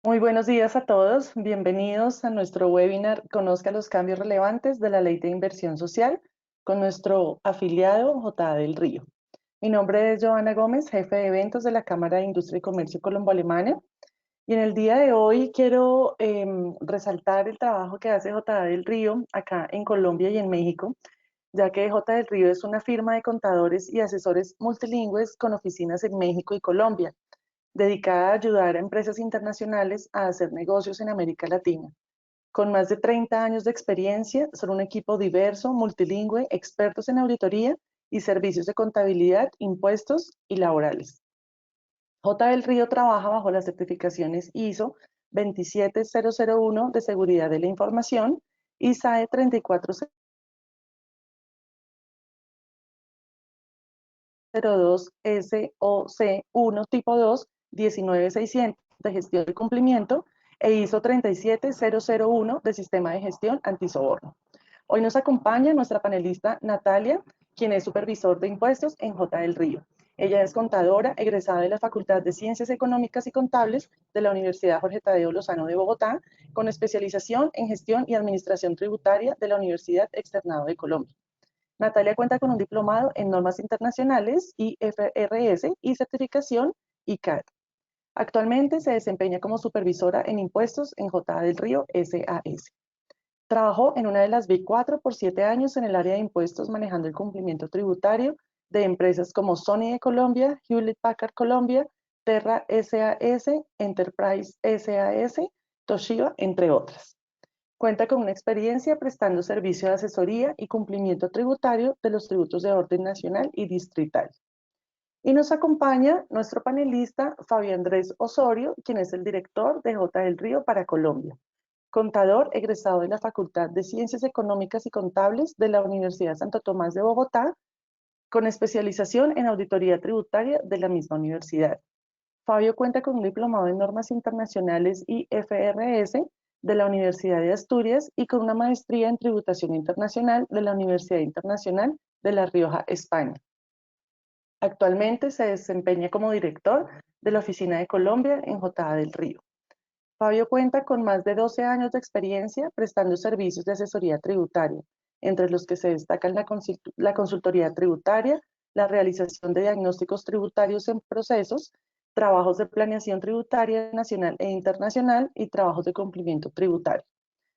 Muy buenos días a todos. Bienvenidos a nuestro webinar Conozca los cambios relevantes de la Ley de Inversión Social con nuestro afiliado J.A. del Río. Mi nombre es Joana Gómez, jefe de eventos de la Cámara de Industria y Comercio Colombo-Alemana. Y en el día de hoy quiero resaltar el trabajo que hace J.A. del Río acá en Colombia y en México, ya que J.A. del Río es una firma de contadores y asesores multilingües con oficinas en México y Colombia, dedicada a ayudar a empresas internacionales a hacer negocios en América Latina. Con más de 30 años de experiencia, son un equipo diverso, multilingüe, expertos en auditoría y servicios de contabilidad, impuestos y laborales. J. del Río trabaja bajo las certificaciones ISO 27001 de seguridad de la información y SAE 3402 SOC1 tipo 2 19600 de gestión de cumplimiento e ISO 37001 de sistema de gestión antisoborno. Hoy nos acompaña nuestra panelista Natalia, quien es supervisor de impuestos en J. del Río. Ella es contadora, egresada de la Facultad de Ciencias Económicas y Contables de la Universidad Jorge Tadeo Lozano de Bogotá, con especialización en gestión y administración tributaria de la Universidad Externado de Colombia. Natalia cuenta con un diplomado en normas internacionales, IFRS, y certificación ICAT. Actualmente se desempeña como supervisora en impuestos en J. del Río SAS. Trabajó en una de las Big 4 por 7 años en el área de impuestos, manejando el cumplimiento tributario de empresas como Sony de Colombia, Hewlett Packard Colombia, Terra SAS, Enterprise SAS, Toshiba, entre otras. Cuenta con una experiencia prestando servicio de asesoría y cumplimiento tributario de los tributos de orden nacional y distrital. Y nos acompaña nuestro panelista Fabio Andrés Osorio, quien es el director de J. del Río para Colombia. Contador egresado de la Facultad de Ciencias Económicas y Contables de la Universidad Santo Tomás de Bogotá, con especialización en auditoría tributaria de la misma universidad. Fabio cuenta con un diplomado en normas internacionales y IFRS de la Universidad de Asturias y con una maestría en tributación internacional de la Universidad Internacional de La Rioja, España. Actualmente se desempeña como director de la Oficina de Colombia en J. del Río. Fabio cuenta con más de 12 años de experiencia prestando servicios de asesoría tributaria, entre los que se destacan la consultoría tributaria, la realización de diagnósticos tributarios en procesos, trabajos de planeación tributaria nacional e internacional y trabajos de cumplimiento tributario.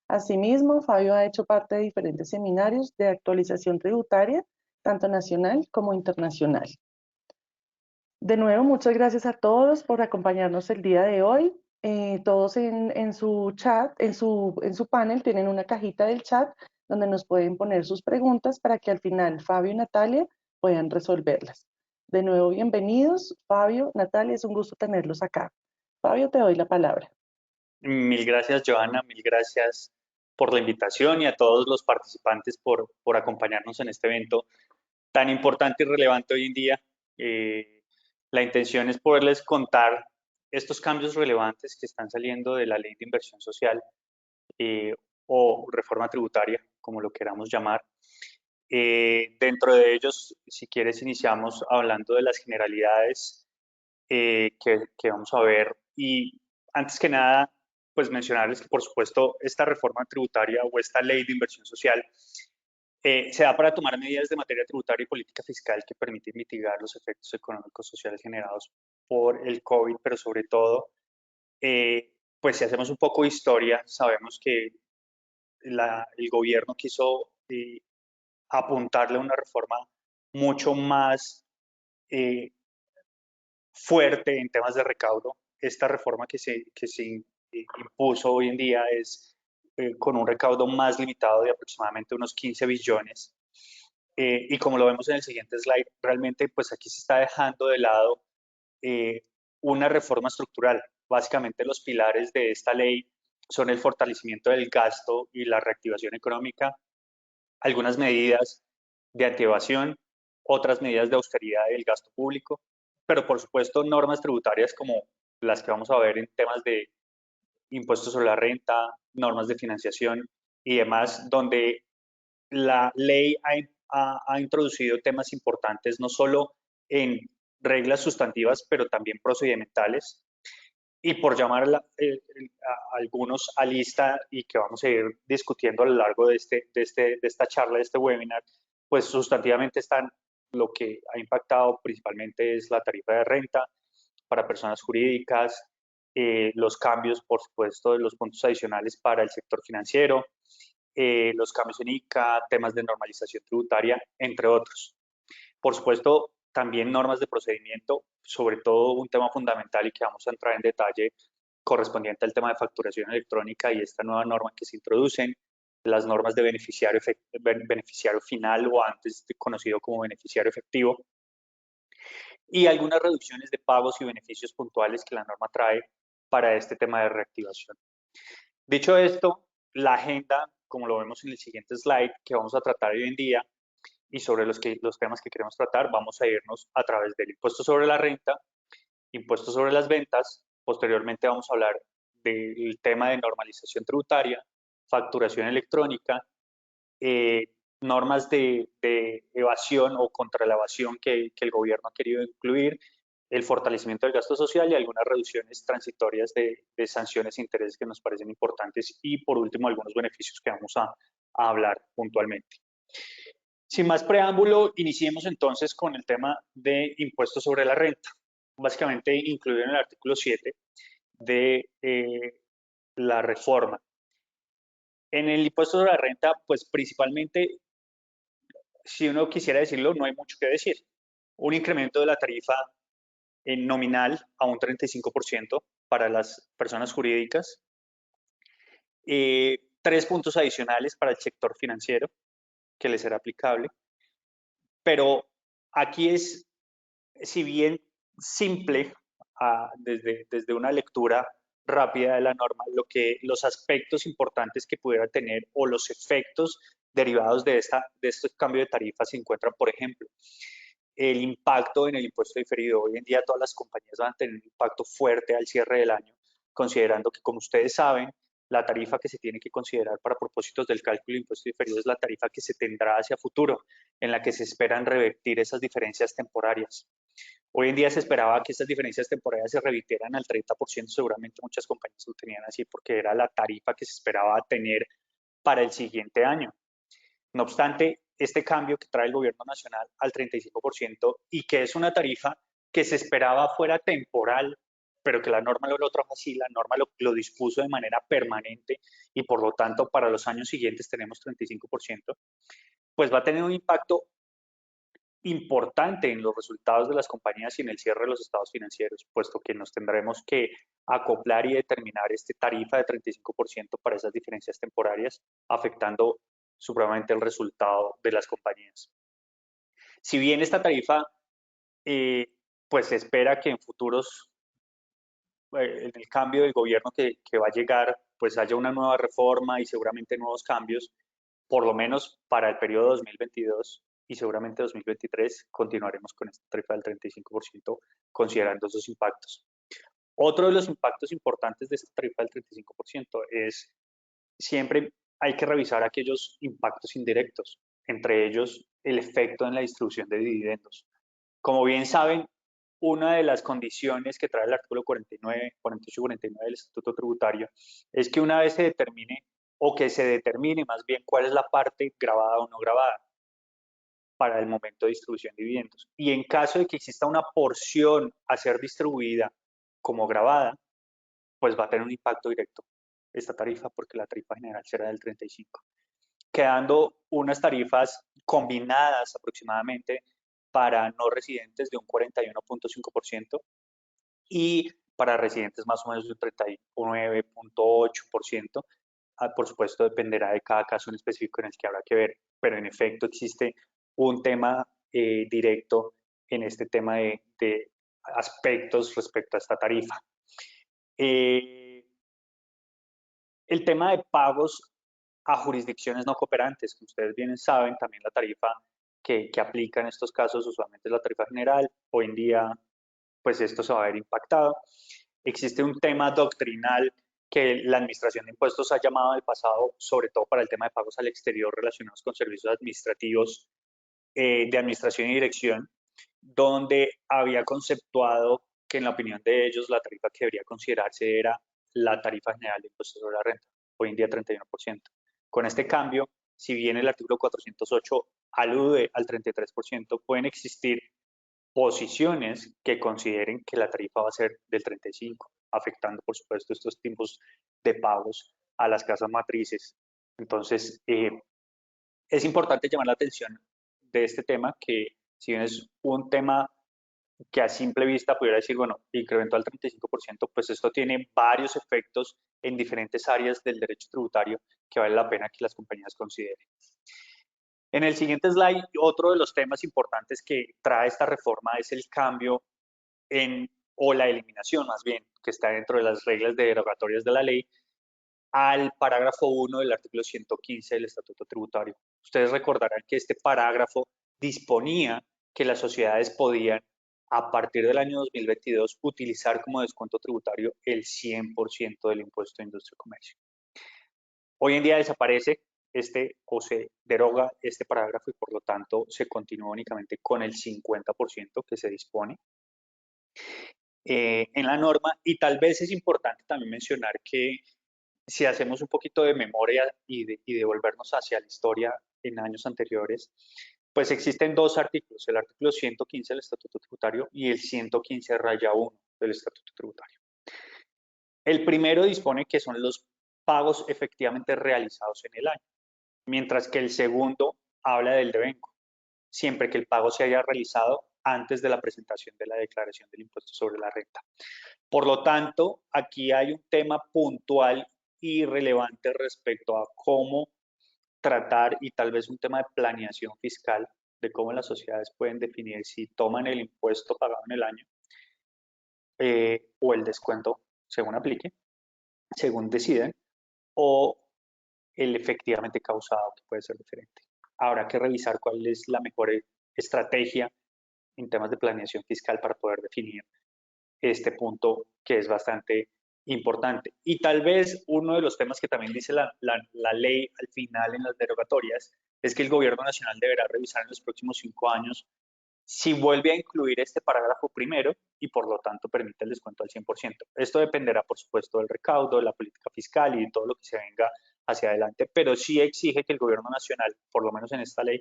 Asimismo, Fabio ha hecho parte de diferentes seminarios de actualización tributaria, tanto nacional como internacional. De nuevo, muchas gracias a todos por acompañarnos el día de hoy. Todos en su chat, en su panel, tienen una cajita del chat donde nos pueden poner sus preguntas para que al final Fabio y Natalia puedan resolverlas. De nuevo, bienvenidos. Fabio, Natalia, es un gusto tenerlos acá. Fabio, te doy la palabra. Mil gracias, Joana, mil gracias por la invitación y a todos los participantes por acompañarnos en este evento tan importante y relevante hoy en día. La intención es poderles contar estos cambios relevantes que están saliendo de la Ley de Inversión Social o reforma tributaria, como lo queramos llamar. Dentro de ellos, si quieres, iniciamos hablando de las generalidades que vamos a ver. Y antes que nada, pues mencionarles que, por supuesto, esta reforma tributaria o esta ley de inversión social se da para tomar medidas de materia tributaria y política fiscal que permiten mitigar los efectos económicos sociales generados por el COVID, pero sobre todo, pues si hacemos un poco de historia, sabemos que el gobierno quiso apuntarle a una reforma mucho más fuerte en temas de recaudo. Esta reforma que se impuso hoy en día es con un recaudo más limitado de aproximadamente unos 15 billones. Y como lo vemos en el siguiente slide, realmente pues aquí se está dejando de lado una reforma estructural. Básicamente los pilares de esta ley son el fortalecimiento del gasto y la reactivación económica, algunas medidas de antievasión, otras medidas de austeridad del gasto público, pero por supuesto normas tributarias como las que vamos a ver en temas de impuestos sobre la renta, normas de financiación y demás, donde la ley ha introducido temas importantes no solo en reglas sustantivas, pero también procedimentales. Y por llamar a algunos a lista y que vamos a ir discutiendo a lo largo de esta charla, de este webinar, pues sustantivamente están lo que ha impactado principalmente es la tarifa de renta para personas jurídicas, los cambios, por supuesto, de los puntos adicionales para el sector financiero, los cambios en ICA, temas de normalización tributaria, entre otros. Por supuesto, también normas de procedimiento, sobre todo un tema fundamental y que vamos a entrar en detalle correspondiente al tema de facturación electrónica y esta nueva norma que se introducen, las normas de beneficiario final o antes conocido como beneficiario efectivo, y algunas reducciones de pagos y beneficios puntuales que la norma trae para este tema de reactivación. Dicho esto, la agenda, como lo vemos en el siguiente slide, que vamos a tratar hoy en día, y sobre los temas que queremos tratar, vamos a irnos a través del impuesto sobre la renta, impuesto sobre las ventas, posteriormente vamos a hablar del tema de normalización tributaria, facturación electrónica, normas de evasión o contra la evasión que el gobierno ha querido incluir, el fortalecimiento del gasto social y algunas reducciones transitorias de sanciones e intereses que nos parecen importantes y por último algunos beneficios que vamos a hablar puntualmente. Sin más preámbulo, iniciemos entonces con el tema de impuestos sobre la renta, básicamente incluido en el artículo 7 de la reforma. En el impuesto sobre la renta, pues principalmente, si uno quisiera decirlo, no hay mucho que decir. Un incremento de la tarifa nominal a un 35% para las personas jurídicas, 3 puntos adicionales para el sector financiero que les será aplicable, pero aquí es, si bien simple, desde una lectura rápida de la norma, los aspectos importantes que pudiera tener o los efectos derivados de este cambio de tarifa se encuentran, por ejemplo, el impacto en el impuesto diferido. Hoy en día todas las compañías van a tener un impacto fuerte al cierre del año, considerando que, como ustedes saben, la tarifa que se tiene que considerar para propósitos del cálculo de impuesto diferido es la tarifa que se tendrá hacia futuro, en la que se esperan revertir esas diferencias temporarias. Hoy en día se esperaba que estas diferencias temporarias se revirtieran al 30%, seguramente muchas compañías lo tenían así porque era la tarifa que se esperaba tener para el siguiente año. No obstante, este cambio que trae el gobierno nacional al 35% y que es una tarifa que se esperaba fuera temporal, pero que la norma lo trajo así, la norma lo dispuso de manera permanente y por lo tanto para los años siguientes tenemos 35%, pues va a tener un impacto importante en los resultados de las compañías y en el cierre de los estados financieros, puesto que nos tendremos que acoplar y determinar esta tarifa de 35% para esas diferencias temporarias, afectando supremamente el resultado de las compañías. Si bien esta tarifa, pues se espera que en futuros, en el cambio del gobierno que va a llegar, pues haya una nueva reforma y seguramente nuevos cambios, por lo menos para el periodo 2022 y seguramente 2023 continuaremos con esta tarifa del 35% considerando esos impactos. Otro de los impactos importantes de esta tarifa del 35% es siempre hay que revisar aquellos impactos indirectos, entre ellos el efecto en la distribución de dividendos. Como bien saben, una de las condiciones que trae el artículo 49, 48 y 49 del Estatuto Tributario es que una vez se determine o que se determine más bien cuál es la parte grabada o no grabada para el momento de distribución de dividendos. Y en caso de que exista una porción a ser distribuida como grabada, pues va a tener un impacto directo esta tarifa porque la tarifa general será del 35, quedando unas tarifas combinadas aproximadamente para no residentes de un 41.5% y para residentes más o menos de un 39.8%. Por supuesto, dependerá de cada caso en específico en el que habrá que ver, pero en efecto existe un tema directo en este tema de aspectos respecto a esta tarifa. El tema de pagos a jurisdicciones no cooperantes, como ustedes bien saben, también la tarifa que aplica en estos casos usualmente es la tarifa general. Hoy en día, pues esto se va a ver impactado. Existe un tema doctrinal que la Administración de Impuestos ha llamado en el pasado, sobre todo para el tema de pagos al exterior relacionados con servicios administrativos de administración y dirección, donde había conceptuado que en la opinión de ellos la tarifa que debería considerarse era la tarifa general de impuestos sobre la renta, hoy en día 31%. Con este cambio, si bien el artículo 408 alude al 33%, pueden existir posiciones que consideren que la tarifa va a ser del 35%, afectando, por supuesto, estos tipos de pagos a las casas matrices. Entonces, es importante llamar la atención de este tema, que si bien es un tema que a simple vista pudiera decir, bueno, incrementó al 35%, pues esto tiene varios efectos en diferentes áreas del derecho tributario que vale la pena que las compañías consideren. En el siguiente slide, otro de los temas importantes que trae esta reforma es el cambio o la eliminación más bien, que está dentro de las reglas derogatorias de la ley, al parágrafo 1 del artículo 115 del Estatuto Tributario. Ustedes recordarán que este parágrafo disponía que las sociedades podían, a partir del año 2022, utilizar como descuento tributario el 100% del impuesto de industria y comercio. Hoy en día desaparece o se deroga este parágrafo y por lo tanto se continúa únicamente con el 50% que se dispone en la norma. Y tal vez es importante también mencionar que si hacemos un poquito de memoria y de volvernos hacia la historia en años anteriores, pues existen dos artículos, el artículo 115 del Estatuto Tributario y el 115-1 del Estatuto Tributario. El primero dispone que son los pagos efectivamente realizados en el año, mientras que el segundo habla del devengo, siempre que el pago se haya realizado antes de la presentación de la declaración del impuesto sobre la renta. Por lo tanto, aquí hay un tema puntual y relevante respecto a cómo tratar y tal vez un tema de planeación fiscal, de cómo las sociedades pueden definir si toman el impuesto pagado en el año o el descuento según aplique, según deciden, o el efectivamente causado, que puede ser diferente. Habrá que revisar cuál es la mejor estrategia en temas de planeación fiscal para poder definir este punto que es bastante importante. Y tal vez uno de los temas que también dice la ley al final en las derogatorias es que el gobierno nacional deberá revisar en los próximos 5 años si vuelve a incluir este parágrafo primero y por lo tanto permite el descuento al 100%. Esto dependerá, por supuesto, del recaudo, de la política fiscal y de todo lo que se venga hacia adelante, pero sí exige que el gobierno nacional, por lo menos en esta ley,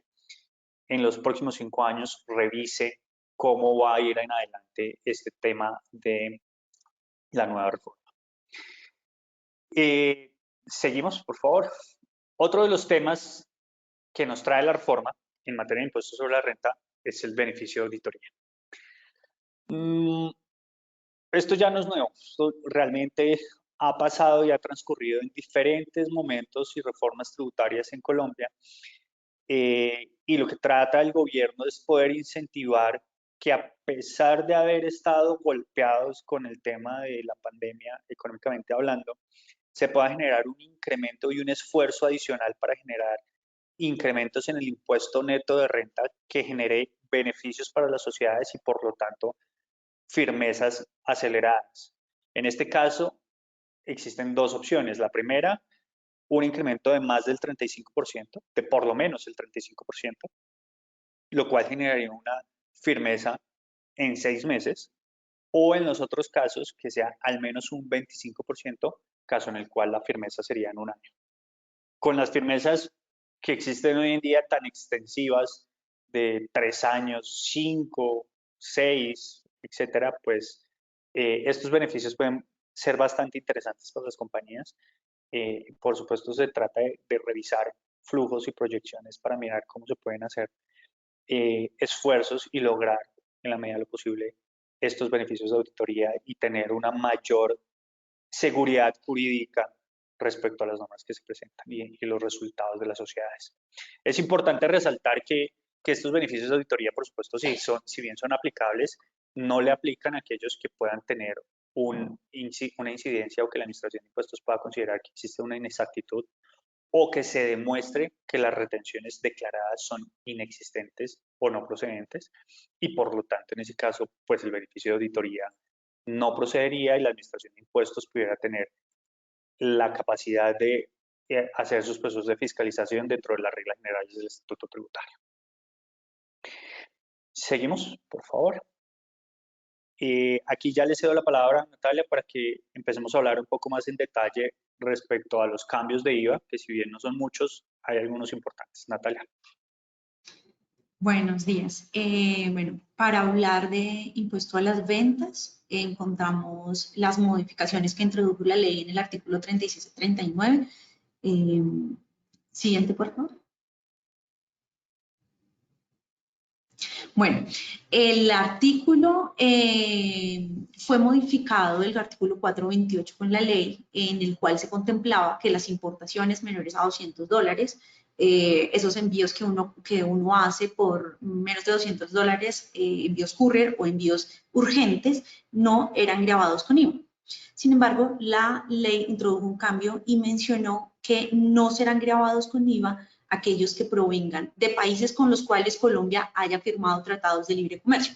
en los próximos 5 años revise cómo va a ir en adelante este tema de la nueva reforma. Seguimos, por favor. Otro de los temas que nos trae la reforma en materia de impuestos sobre la renta es el beneficio de auditoría. Esto ya no es nuevo, esto realmente ha pasado y ha transcurrido en diferentes momentos y reformas tributarias en Colombia. Y lo que trata el gobierno es poder incentivar que, a pesar de haber estado golpeados con el tema de la pandemia, económicamente hablando, se pueda generar un incremento y un esfuerzo adicional para generar incrementos en el impuesto neto de renta que genere beneficios para las sociedades y por lo tanto firmezas aceleradas. En este caso existen dos opciones. La primera, un incremento de más del 35%, de por lo menos el 35%, lo cual generaría una firmeza en 6 meses, o en los otros casos que sea al menos un 25%, caso en el cual la firmeza sería en un año. Con las firmezas que existen hoy en día tan extensivas de 3 años, 5, 6, etcétera, pues estos beneficios pueden ser bastante interesantes para las compañías. Por supuesto, se trata de revisar flujos y proyecciones para mirar cómo se pueden hacer esfuerzos y lograr en la medida de lo posible estos beneficios de auditoría y tener una mayor seguridad jurídica respecto a las normas que se presentan y los resultados de las sociedades. Es importante resaltar que estos beneficios de auditoría, por supuesto, si bien son aplicables, no le aplican a aquellos que puedan tener una incidencia o que la Administración de Impuestos pueda considerar que existe una inexactitud o que se demuestre que las retenciones declaradas son inexistentes o no procedentes y por lo tanto en ese caso pues el beneficio de auditoría no procedería y la Administración de Impuestos pudiera tener la capacidad de hacer sus procesos de fiscalización dentro de las reglas generales del Estatuto Tributario. Seguimos, por favor. Aquí ya le cedo la palabra a Natalia para que empecemos a hablar un poco más en detalle respecto a los cambios de IVA, que si bien no son muchos, hay algunos importantes. Natalia. Buenos días. Bueno, para hablar de impuesto a las ventas, encontramos las modificaciones que introdujo la ley en el artículo 36 y 39. Siguiente, por favor. Bueno, el artículo fue modificado, el artículo 428 con la ley, en el cual se contemplaba que las importaciones menores a $200, esos envíos que uno hace por menos de $200, envíos courier o envíos urgentes, no eran gravados con IVA. Sin embargo, la ley introdujo un cambio y mencionó que no serán gravados con IVA aquellos que provengan de países con los cuales Colombia haya firmado tratados de libre comercio.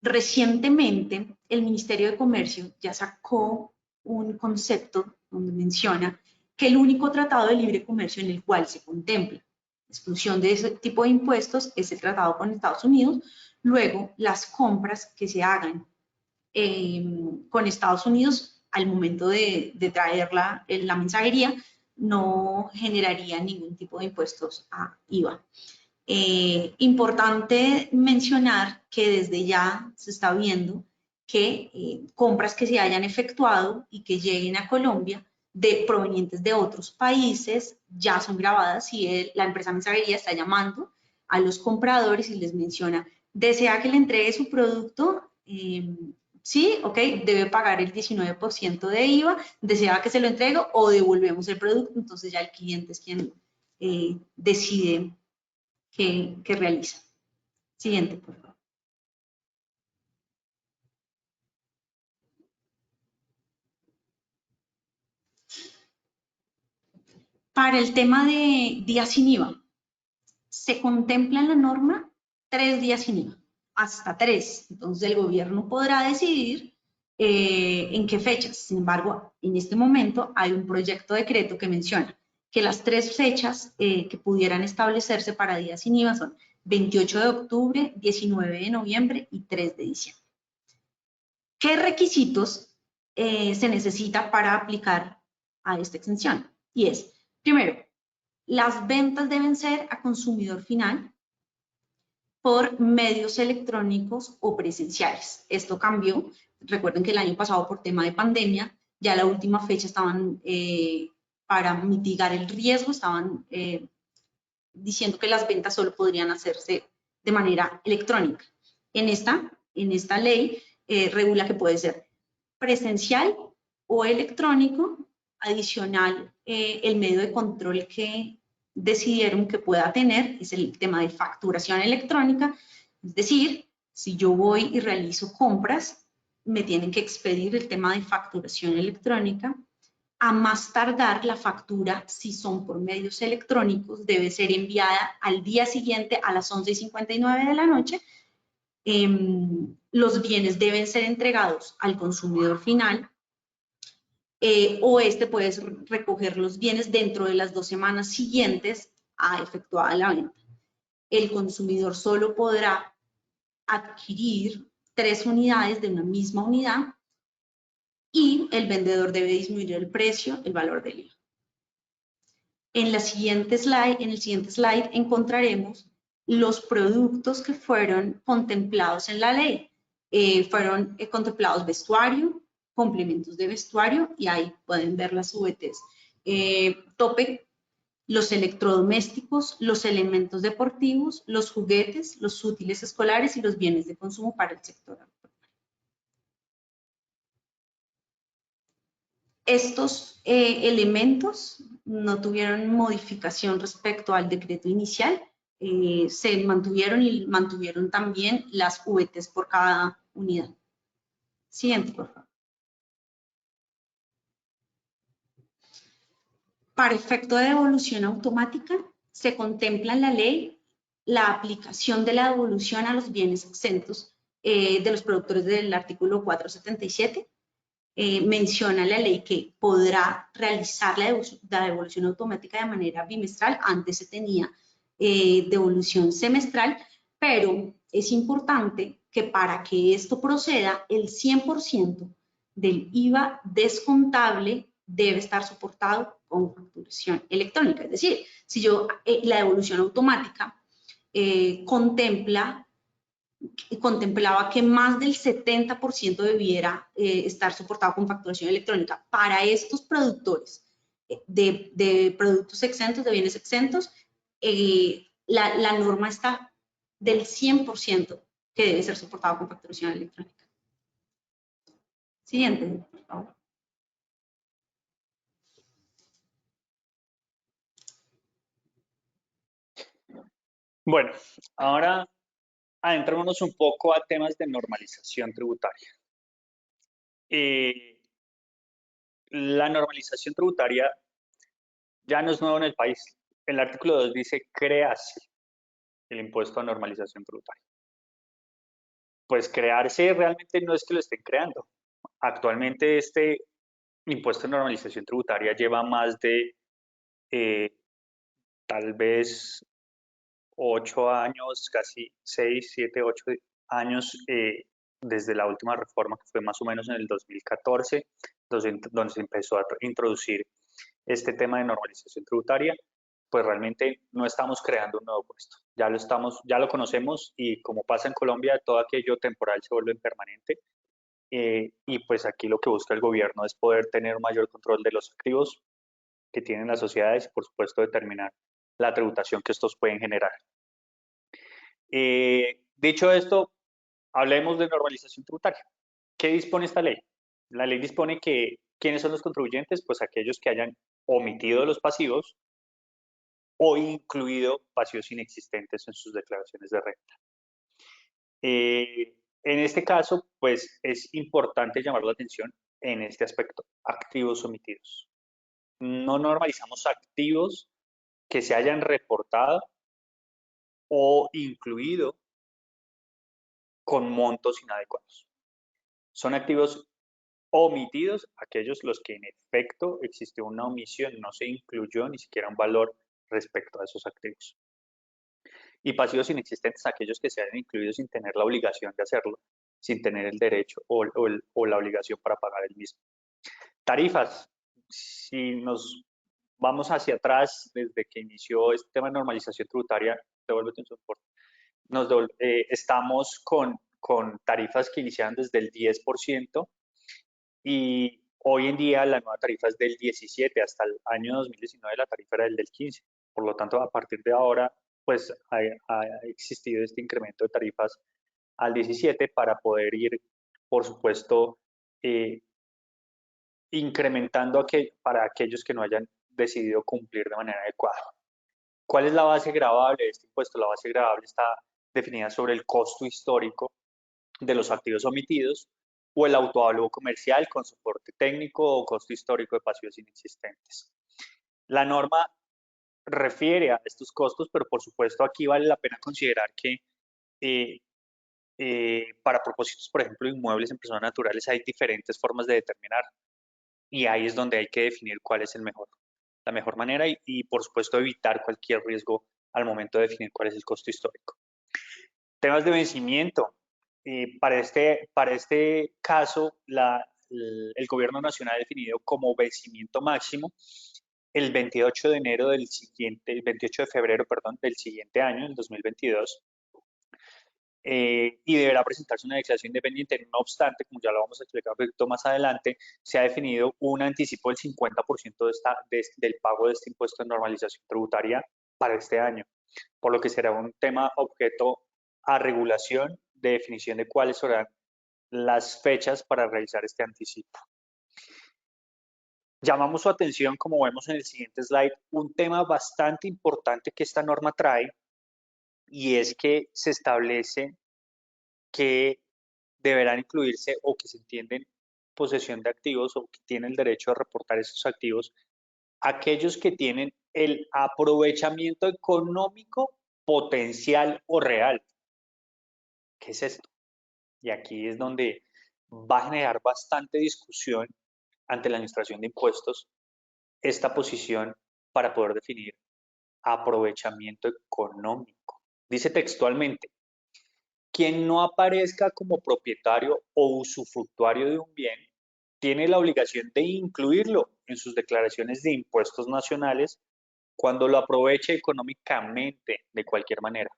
Recientemente, el Ministerio de Comercio ya sacó un concepto donde menciona que el único tratado de libre comercio en el cual se contempla exclusión de ese tipo de impuestos es el tratado con Estados Unidos. Luego, las compras que se hagan con Estados Unidos al momento de traer la mensajería no generaría ningún tipo de impuestos a IVA. Importante mencionar que desde ya se está viendo que compras que se hayan efectuado y que lleguen a Colombia provenientes de otros países ya son grabadas y la empresa mensajería está llamando a los compradores y les menciona, ¿desea que le entregue su producto? Sí, ok, debe pagar el 19% de IVA, desea que se lo entregue o devolvemos el producto, entonces ya el cliente es quien decide qué realiza. Siguiente, por favor. Para el tema de días sin IVA, se contempla en la norma 3 días sin IVA, hasta 3. Entonces el gobierno podrá decidir en qué fechas. Sin embargo, en este momento hay un proyecto de decreto que menciona que las 3 fechas que pudieran establecerse para días sin IVA son 28 de octubre, 19 de noviembre y 3 de diciembre. ¿Qué requisitos se necesita para aplicar a esta exención? Y es, primero, las ventas deben ser a consumidor final por medios electrónicos o presenciales. Esto cambió. Recuerden que el año pasado, por tema de pandemia, ya la última fecha estaban, para mitigar el riesgo, estaban diciendo que las ventas solo podrían hacerse de manera electrónica. En esta ley regula que puede ser presencial o electrónico, adicional el medio de control que decidieron que pueda tener es el tema de facturación electrónica, es decir, si yo voy y realizo compras, me tienen que expedir el tema de facturación electrónica. A más tardar, la factura, si son por medios electrónicos, debe ser enviada al día siguiente a las 11:59 de la noche. Los bienes deben ser entregados al consumidor final o puede recoger los bienes dentro de las 2 semanas siguientes a efectuada la venta. El consumidor solo podrá adquirir 3 unidades de una misma unidad y el vendedor debe disminuir el precio, el valor del IVA. En el siguiente slide encontraremos los productos que fueron contemplados en la ley. Fueron contemplados vestuario, complementos de vestuario, y ahí pueden ver las VTs. Tope, los electrodomésticos, los elementos deportivos, los juguetes, los útiles escolares y los bienes de consumo para el sector agropecuario. Estos elementos no tuvieron modificación respecto al decreto inicial, se mantuvieron y mantuvieron también las VTs por cada unidad. Siguiente, por favor. Para efecto de devolución automática, se contempla en la ley la aplicación de la devolución a los bienes exentos de los productores del artículo 477. Menciona la ley que podrá realizar la devolución automática de manera bimestral. Antes se tenía devolución semestral, pero es importante que para que esto proceda, el 100% del IVA descontable debe estar soportado con facturación electrónica. Es decir, si yo, la devolución automática contemplaba que más del 70% debiera estar soportado con facturación electrónica. Para estos productores de productos exentos, de bienes exentos, la norma está del 100% que debe ser soportado con facturación electrónica. Siguiente, por favor. Bueno, ahora adentrémonos un poco a temas de normalización tributaria. La normalización tributaria ya no es nuevo en el país. El artículo 2 dice crearse el impuesto a normalización tributaria. Pues crearse realmente no es que lo estén creando. Actualmente este impuesto de normalización tributaria lleva más de tal vez 8 años, casi 6, 7, 8 años desde la última reforma que fue más o menos en el 2014, donde se empezó a introducir este tema de normalización tributaria. Pues realmente no estamos creando un nuevo puesto, ya lo conocemos y como pasa en Colombia, todo aquello temporal se vuelve permanente y pues aquí lo que busca el gobierno es poder tener un mayor control de los activos que tienen las sociedades y por supuesto determinar la tributación que estos pueden generar. Dicho esto, hablemos de normalización tributaria. ¿Qué dispone esta ley? La ley dispone que ¿quiénes son los contribuyentes? Pues aquellos que hayan omitido los pasivos o incluido pasivos inexistentes en sus declaraciones de renta. En este caso, pues es importante llamar la atención en este aspecto, activos omitidos. No normalizamos activos que se hayan reportado o incluido con montos inadecuados. Son activos omitidos, aquellos los que en efecto existió una omisión, no se incluyó ni siquiera un valor respecto a esos activos. Y pasivos inexistentes, aquellos que se hayan incluido sin tener la obligación de hacerlo, sin tener el derecho o la obligación para pagar el mismo. Tarifas, si nos vamos hacia atrás, desde que inició este tema de normalización tributaria, devuélvete un soporte, estamos con tarifas que iniciaron desde el 10% y hoy en día la nueva tarifa es del 17%, hasta el año 2019 la tarifa era del 15%. Por lo tanto, a partir de ahora, pues ha existido este incremento de tarifas al 17% para poder ir, por supuesto, incrementando para aquellos que no hayan decidido cumplir de manera adecuada. ¿Cuál es la base gravable de este impuesto? La base gravable está definida sobre el costo histórico de los activos omitidos o el autoavalúo comercial con soporte técnico o costo histórico de pasivos inexistentes. La norma refiere a estos costos, pero por supuesto aquí vale la pena considerar que para propósitos, por ejemplo, inmuebles en personas naturales hay diferentes formas de determinar y ahí es donde hay que definir cuál es la mejor manera y por supuesto evitar cualquier riesgo al momento de definir cuál es el costo histórico. Temas de vencimiento. Para este caso, el gobierno nacional ha definido como vencimiento máximo el 28 de enero del siguiente, el 28 de febrero, perdón, del siguiente año, el 2022, y deberá presentarse una declaración independiente. No obstante, como ya lo vamos a explicar un poquito más adelante, se ha definido un anticipo del 50% del pago de este impuesto de normalización tributaria para este año, por lo que será un tema objeto a regulación de definición de cuáles serán las fechas para realizar este anticipo. Llamamos su atención, como vemos en el siguiente slide, un tema bastante importante que esta norma trae y es que se establece que deberán incluirse o que se entienden posesión de activos o que tienen el derecho a reportar esos activos aquellos que tienen el aprovechamiento económico potencial o real. ¿Qué es esto? Y aquí es donde va a generar bastante discusión ante la Administración de Impuestos esta posición para poder definir aprovechamiento económico. Dice textualmente, quien no aparezca como propietario o usufructuario de un bien tiene la obligación de incluirlo en sus declaraciones de impuestos nacionales cuando lo aproveche económicamente de cualquier manera.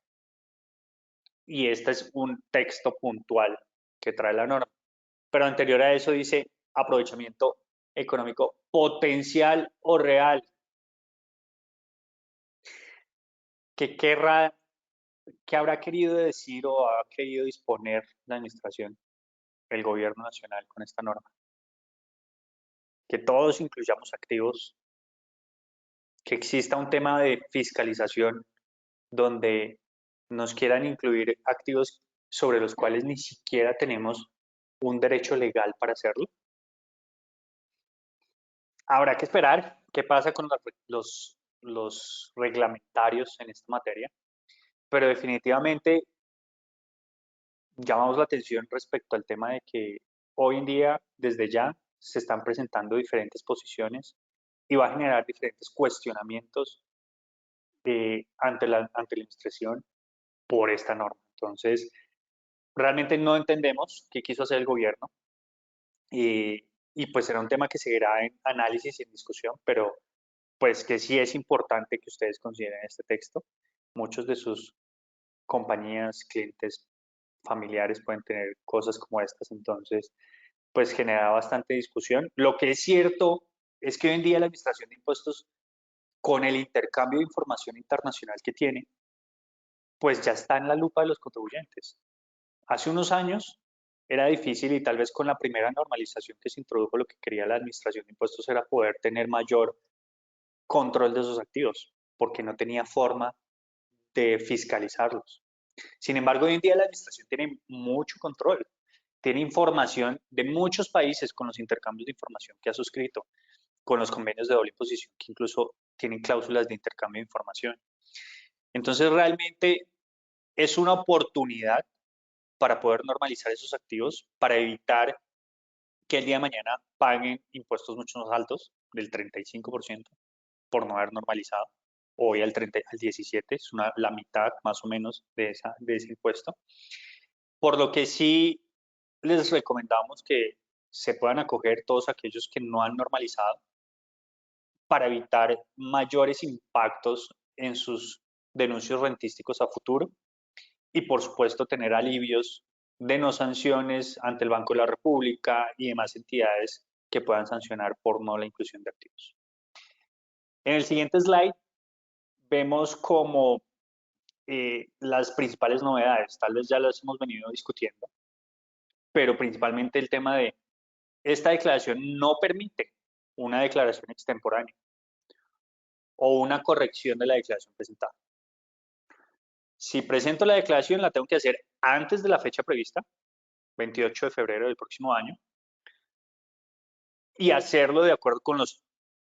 Y este es un texto puntual que trae la norma. Pero anterior a eso dice aprovechamiento económico potencial o real. ¿Qué querrá, qué habrá querido decir o ha querido disponer la administración, el gobierno nacional con esta norma? Que todos incluyamos activos, que exista un tema de fiscalización donde nos quieran incluir activos sobre los cuales ni siquiera tenemos un derecho legal para hacerlo. Habrá que esperar qué pasa con los reglamentarios en esta materia, pero definitivamente llamamos la atención respecto al tema de que hoy en día, desde ya, se están presentando diferentes posiciones y va a generar diferentes cuestionamientos ante la administración por esta norma. Entonces, realmente no entendemos qué quiso hacer el gobierno y pues será un tema que seguirá en análisis y en discusión, pero pues que sí es importante que ustedes consideren este texto. Muchos de sus compañías, clientes, familiares pueden tener cosas como estas, entonces pues genera bastante discusión. Lo que es cierto es que hoy en día la administración de impuestos, con el intercambio de información internacional que tiene, pues ya está en la lupa de los contribuyentes. Hace unos años era difícil y tal vez con la primera normalización que se introdujo lo que quería la administración de impuestos era poder tener mayor control de esos activos, porque no tenía forma de fiscalizarlos. Sin embargo, hoy en día la administración tiene mucho control, tiene información de muchos países con los intercambios de información que ha suscrito, con los convenios de doble imposición que incluso tienen cláusulas de intercambio de información. Entonces, realmente es una oportunidad para poder normalizar esos activos, para evitar que el día de mañana paguen impuestos mucho más altos, del 35%, por no haber normalizado. Hoy al 17, es la mitad más o menos de ese impuesto. Por lo que sí les recomendamos que se puedan acoger todos aquellos que no han normalizado para evitar mayores impactos en sus denuncios rentísticos a futuro y por supuesto tener alivios de no sanciones ante el Banco de la República y demás entidades que puedan sancionar por no la inclusión de activos. En el siguiente slide vemos como las principales novedades, tal vez ya las hemos venido discutiendo, pero principalmente el tema de esta declaración no permite una declaración extemporánea o una corrección de la declaración presentada. Si presento la declaración, la tengo que hacer antes de la fecha prevista, 28 de febrero del próximo año, y hacerlo de acuerdo con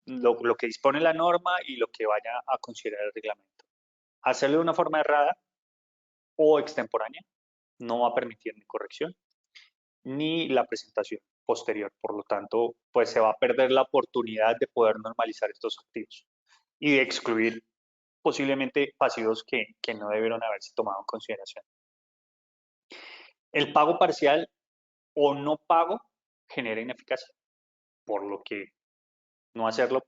lo que dispone la norma y lo que vaya a considerar el reglamento. Hacerlo de una forma errada o extemporánea no va a permitir ni corrección ni la presentación posterior. Por lo tanto, pues se va a perder la oportunidad de poder normalizar estos activos y de excluir posiblemente pasivos que no debieron haberse tomado en consideración. El pago parcial o no pago genera ineficacia, por lo que no hacerlo,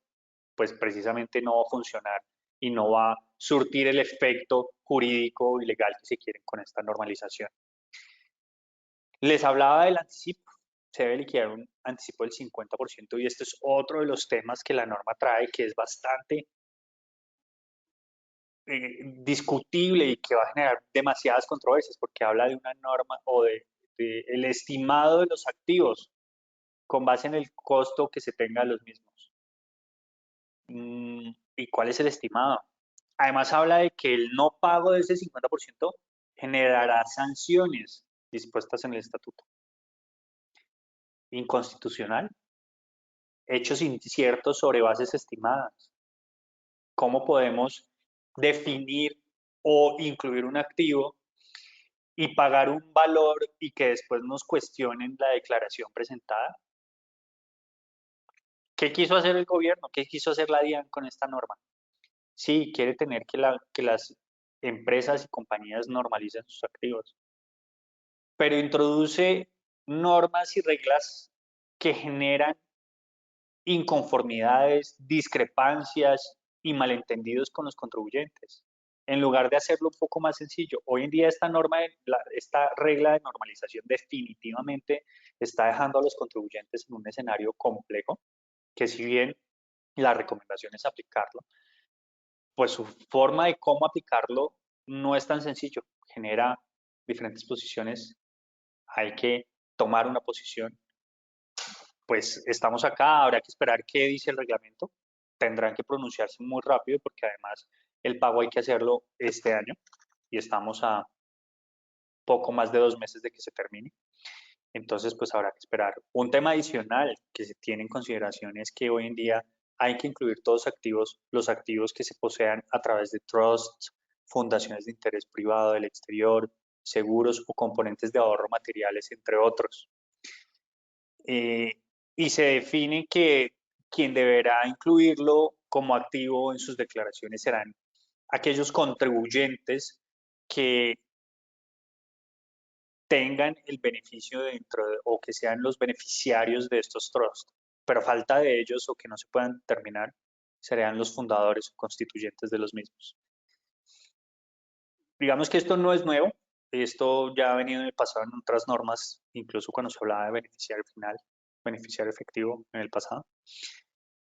pues precisamente no va a funcionar y no va a surtir el efecto jurídico y legal que se quiere con esta normalización. Les hablaba del anticipo, se debe liquidar un anticipo del 50% y este es otro de los temas que la norma trae que es bastante discutible y que va a generar demasiadas controversias porque habla de una norma o de el estimado de los activos con base en el costo que se tenga de los mismos. ¿Y cuál es el estimado? Además habla de que el no pago de ese 50% generará sanciones dispuestas en el estatuto. Inconstitucional. Hechos inciertos sobre bases estimadas. ¿Cómo podemos definir o incluir un activo y pagar un valor y que después nos cuestionen la declaración presentada? ¿Qué quiso hacer el gobierno? ¿Qué quiso hacer la DIAN con esta norma? Sí, quiere tener que las empresas y compañías normalicen sus activos, pero introduce normas y reglas que generan inconformidades, discrepancias y malentendidos con los contribuyentes. En lugar de hacerlo un poco más sencillo, hoy en día esta regla de normalización definitivamente está dejando a los contribuyentes en un escenario complejo, que si bien la recomendación es aplicarlo, pues su forma de cómo aplicarlo no es tan sencillo, genera diferentes posiciones, hay que tomar una posición. Pues estamos acá, habrá que esperar qué dice el reglamento, tendrán que pronunciarse muy rápido porque además el pago hay que hacerlo este año y estamos a poco más de 2 meses de que se termine. Entonces, pues habrá que esperar. Un tema adicional que se tiene en consideración es que hoy en día hay que incluir todos los activos que se posean a través de trusts, fundaciones de interés privado del exterior, seguros o componentes de ahorro materiales, entre otros. Y se define que quien deberá incluirlo como activo en sus declaraciones serán aquellos contribuyentes que tengan el beneficio o que sean los beneficiarios de estos trusts, pero a falta de ellos o que no se puedan determinar, serían los fundadores o constituyentes de los mismos. Digamos que esto no es nuevo, esto ya ha venido en el pasado en otras normas, incluso cuando se hablaba de beneficiario final, beneficiario efectivo en el pasado.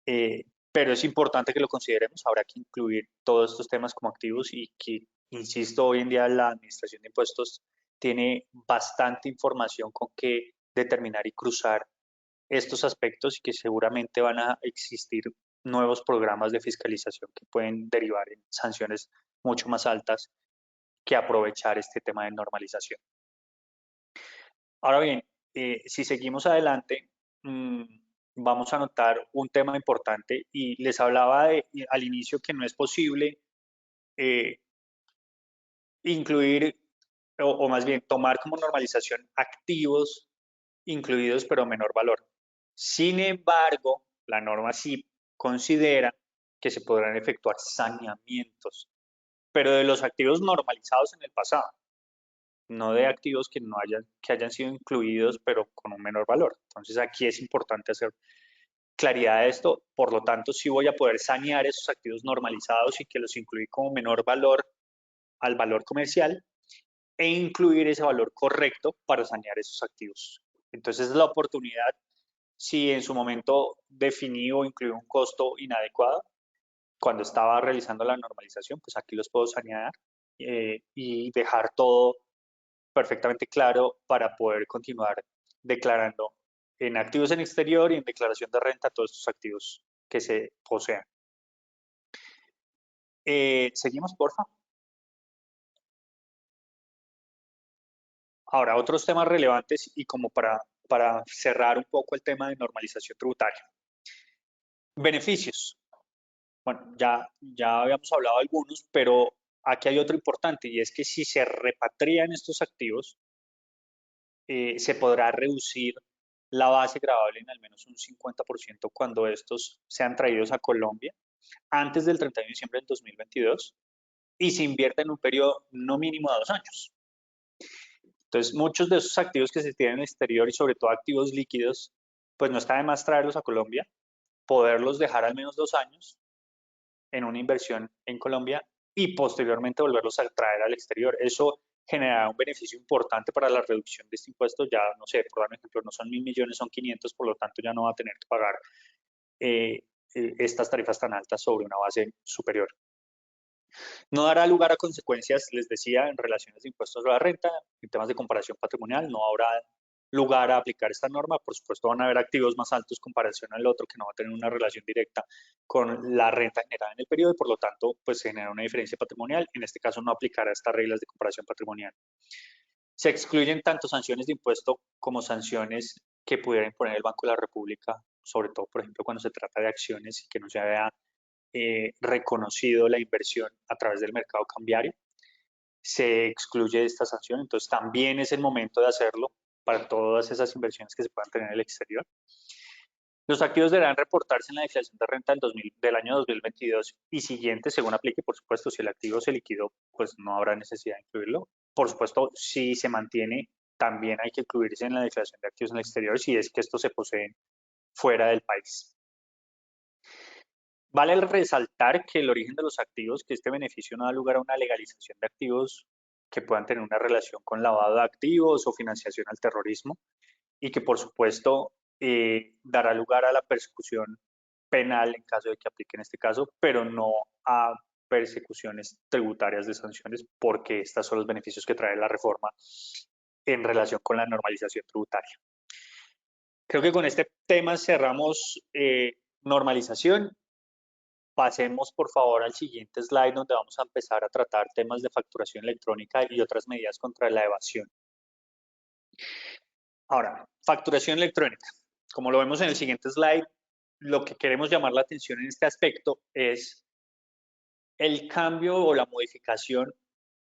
Pero es importante que lo consideremos, habrá que incluir todos estos temas como activos y que, insisto, hoy en día la Administración de Impuestos tiene bastante información con que determinar y cruzar estos aspectos y que seguramente van a existir nuevos programas de fiscalización que pueden derivar en sanciones mucho más altas que aprovechar este tema de normalización. Ahora bien, si seguimos adelante, vamos a notar un tema importante y les hablaba al inicio que no es posible incluir o más bien tomar como normalización activos incluidos pero menor valor. Sin embargo, la norma sí considera que se podrán efectuar saneamientos, pero de los activos normalizados en el pasado, no de activos que hayan sido incluidos pero con un menor valor. Entonces aquí es importante hacer claridad de esto, por lo tanto sí voy a poder sanear esos activos normalizados y que los incluí como menor valor al valor comercial e incluir ese valor correcto para sanear esos activos. Entonces la oportunidad, si en su momento definí o incluí un costo inadecuado cuando estaba realizando la normalización, pues aquí los puedo sanear y dejar todo perfectamente claro para poder continuar declarando en activos en exterior y en declaración de renta todos estos activos que se posean. Seguimos, porfa. Ahora, otros temas relevantes y como para cerrar un poco el tema de normalización tributaria. Beneficios. Bueno, ya habíamos hablado de algunos, pero aquí hay otro importante y es que si se repatrian estos activos, se podrá reducir la base gravable en al menos un 50% cuando estos sean traídos a Colombia antes del 31 de diciembre del 2022 y se invierta en un periodo no mínimo de 2 años. Entonces, muchos de esos activos que se tienen en el exterior y sobre todo activos líquidos, pues no está de más traerlos a Colombia, poderlos dejar al menos 2 años en una inversión en Colombia y posteriormente volverlos a traer al exterior. Eso generará un beneficio importante para la reducción de este impuesto. Ya, no sé, por dar un ejemplo, no son 1.000 millones, son 500, por lo tanto ya no va a tener que pagar estas tarifas tan altas sobre una base superior. No dará lugar a consecuencias, les decía, en relaciones de impuestos a la renta, en temas de comparación patrimonial, no habrá lugar a aplicar esta norma. Por supuesto, van a haber activos más altos en comparación al otro que no va a tener una relación directa con la renta generada en el periodo y por lo tanto, pues se genera una diferencia patrimonial. En este caso, no aplicará estas reglas de comparación patrimonial. Se excluyen tanto sanciones de impuesto como sanciones que pudiera imponer el Banco de la República, sobre todo, por ejemplo, cuando se trata de acciones y que no se haya reconocido la inversión a través del mercado cambiario. Se excluye esta sanción, entonces también es el momento de hacerlo para todas esas inversiones que se puedan tener en el exterior. Los activos deberán reportarse en la declaración de renta del año 2022 y siguiente, según aplique, por supuesto, si el activo se liquidó, pues no habrá necesidad de incluirlo. Por supuesto, si se mantiene también hay que incluirse en la declaración de activos en el exterior si es que estos se poseen fuera del país. Vale resaltar que el origen de los activos, que este beneficio no da lugar a una legalización de activos que puedan tener una relación con lavado de activos o financiación al terrorismo, y que por supuesto dará lugar a la persecución penal en caso de que aplique en este caso, pero no a persecuciones tributarias de sanciones, porque estos son los beneficios que trae la reforma en relación con la normalización tributaria. Creo que con este tema cerramos normalización. Pasemos por favor al siguiente slide, donde vamos a empezar a tratar temas de facturación electrónica y otras medidas contra la evasión. Ahora, facturación electrónica. Como lo vemos en el siguiente slide, lo que queremos llamar la atención en este aspecto es el cambio o la modificación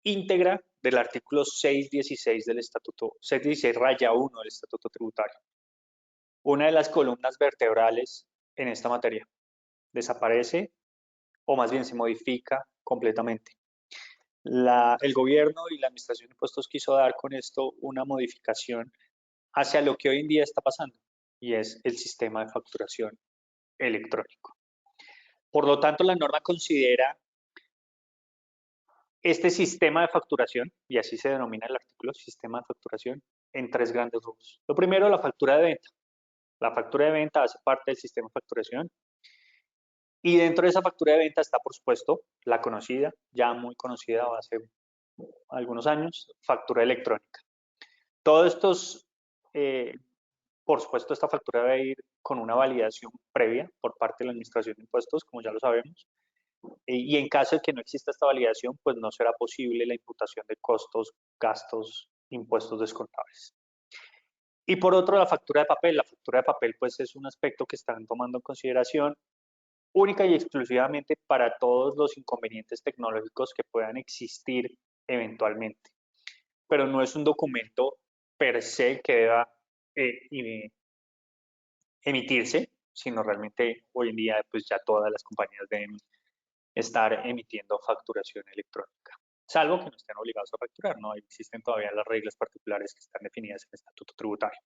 íntegra del artículo 616 del Estatuto, 616-1 del Estatuto Tributario. Una de las columnas vertebrales en esta materia desaparece, o más bien se modifica completamente. El gobierno y la Administración de Impuestos quiso dar con esto una modificación hacia lo que hoy en día está pasando, y es el sistema de facturación electrónico. Por lo tanto, la norma considera este sistema de facturación, y así se denomina el artículo, sistema de facturación, en tres grandes rubros. Lo primero, la factura de venta. La factura de venta hace parte del sistema de facturación, y dentro de esa factura de venta está, por supuesto, la conocida, ya muy conocida hace algunos años, factura electrónica. Todos estos, por supuesto, esta factura debe ir con una validación previa por parte de la Administración de Impuestos, como ya lo sabemos, y en caso de que no exista esta validación, pues no será posible la imputación de costos, gastos, impuestos descontables. Y por otro, la factura de papel. La factura de papel, pues es un aspecto que están tomando en consideración única y exclusivamente para todos los inconvenientes tecnológicos que puedan existir eventualmente. Pero no es un documento per se que deba emitirse, sino realmente hoy en día pues ya todas las compañías deben estar emitiendo facturación electrónica, salvo que no estén obligados a facturar, ¿no? Existen todavía las reglas particulares que están definidas en el Estatuto Tributario.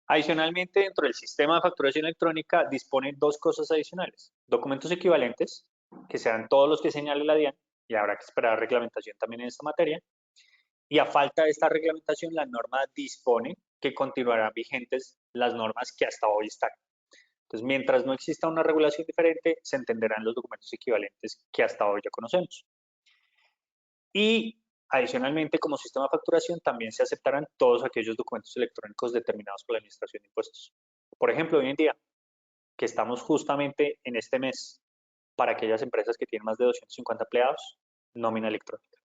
Adicionalmente, dentro del sistema de facturación electrónica dispone dos cosas adicionales: documentos equivalentes, que serán todos los que señale la DIAN, y habrá que esperar reglamentación también en esta materia, y a falta de esta reglamentación, la norma dispone que continuarán vigentes las normas que hasta hoy están. Entonces, mientras no exista una regulación diferente, se entenderán los documentos equivalentes que hasta hoy ya conocemos. Y adicionalmente, como sistema de facturación, también se aceptarán todos aquellos documentos electrónicos determinados por la Administración de Impuestos. Por ejemplo, hoy en día, que estamos justamente en este mes, para aquellas empresas que tienen más de 250 empleados, nómina electrónica.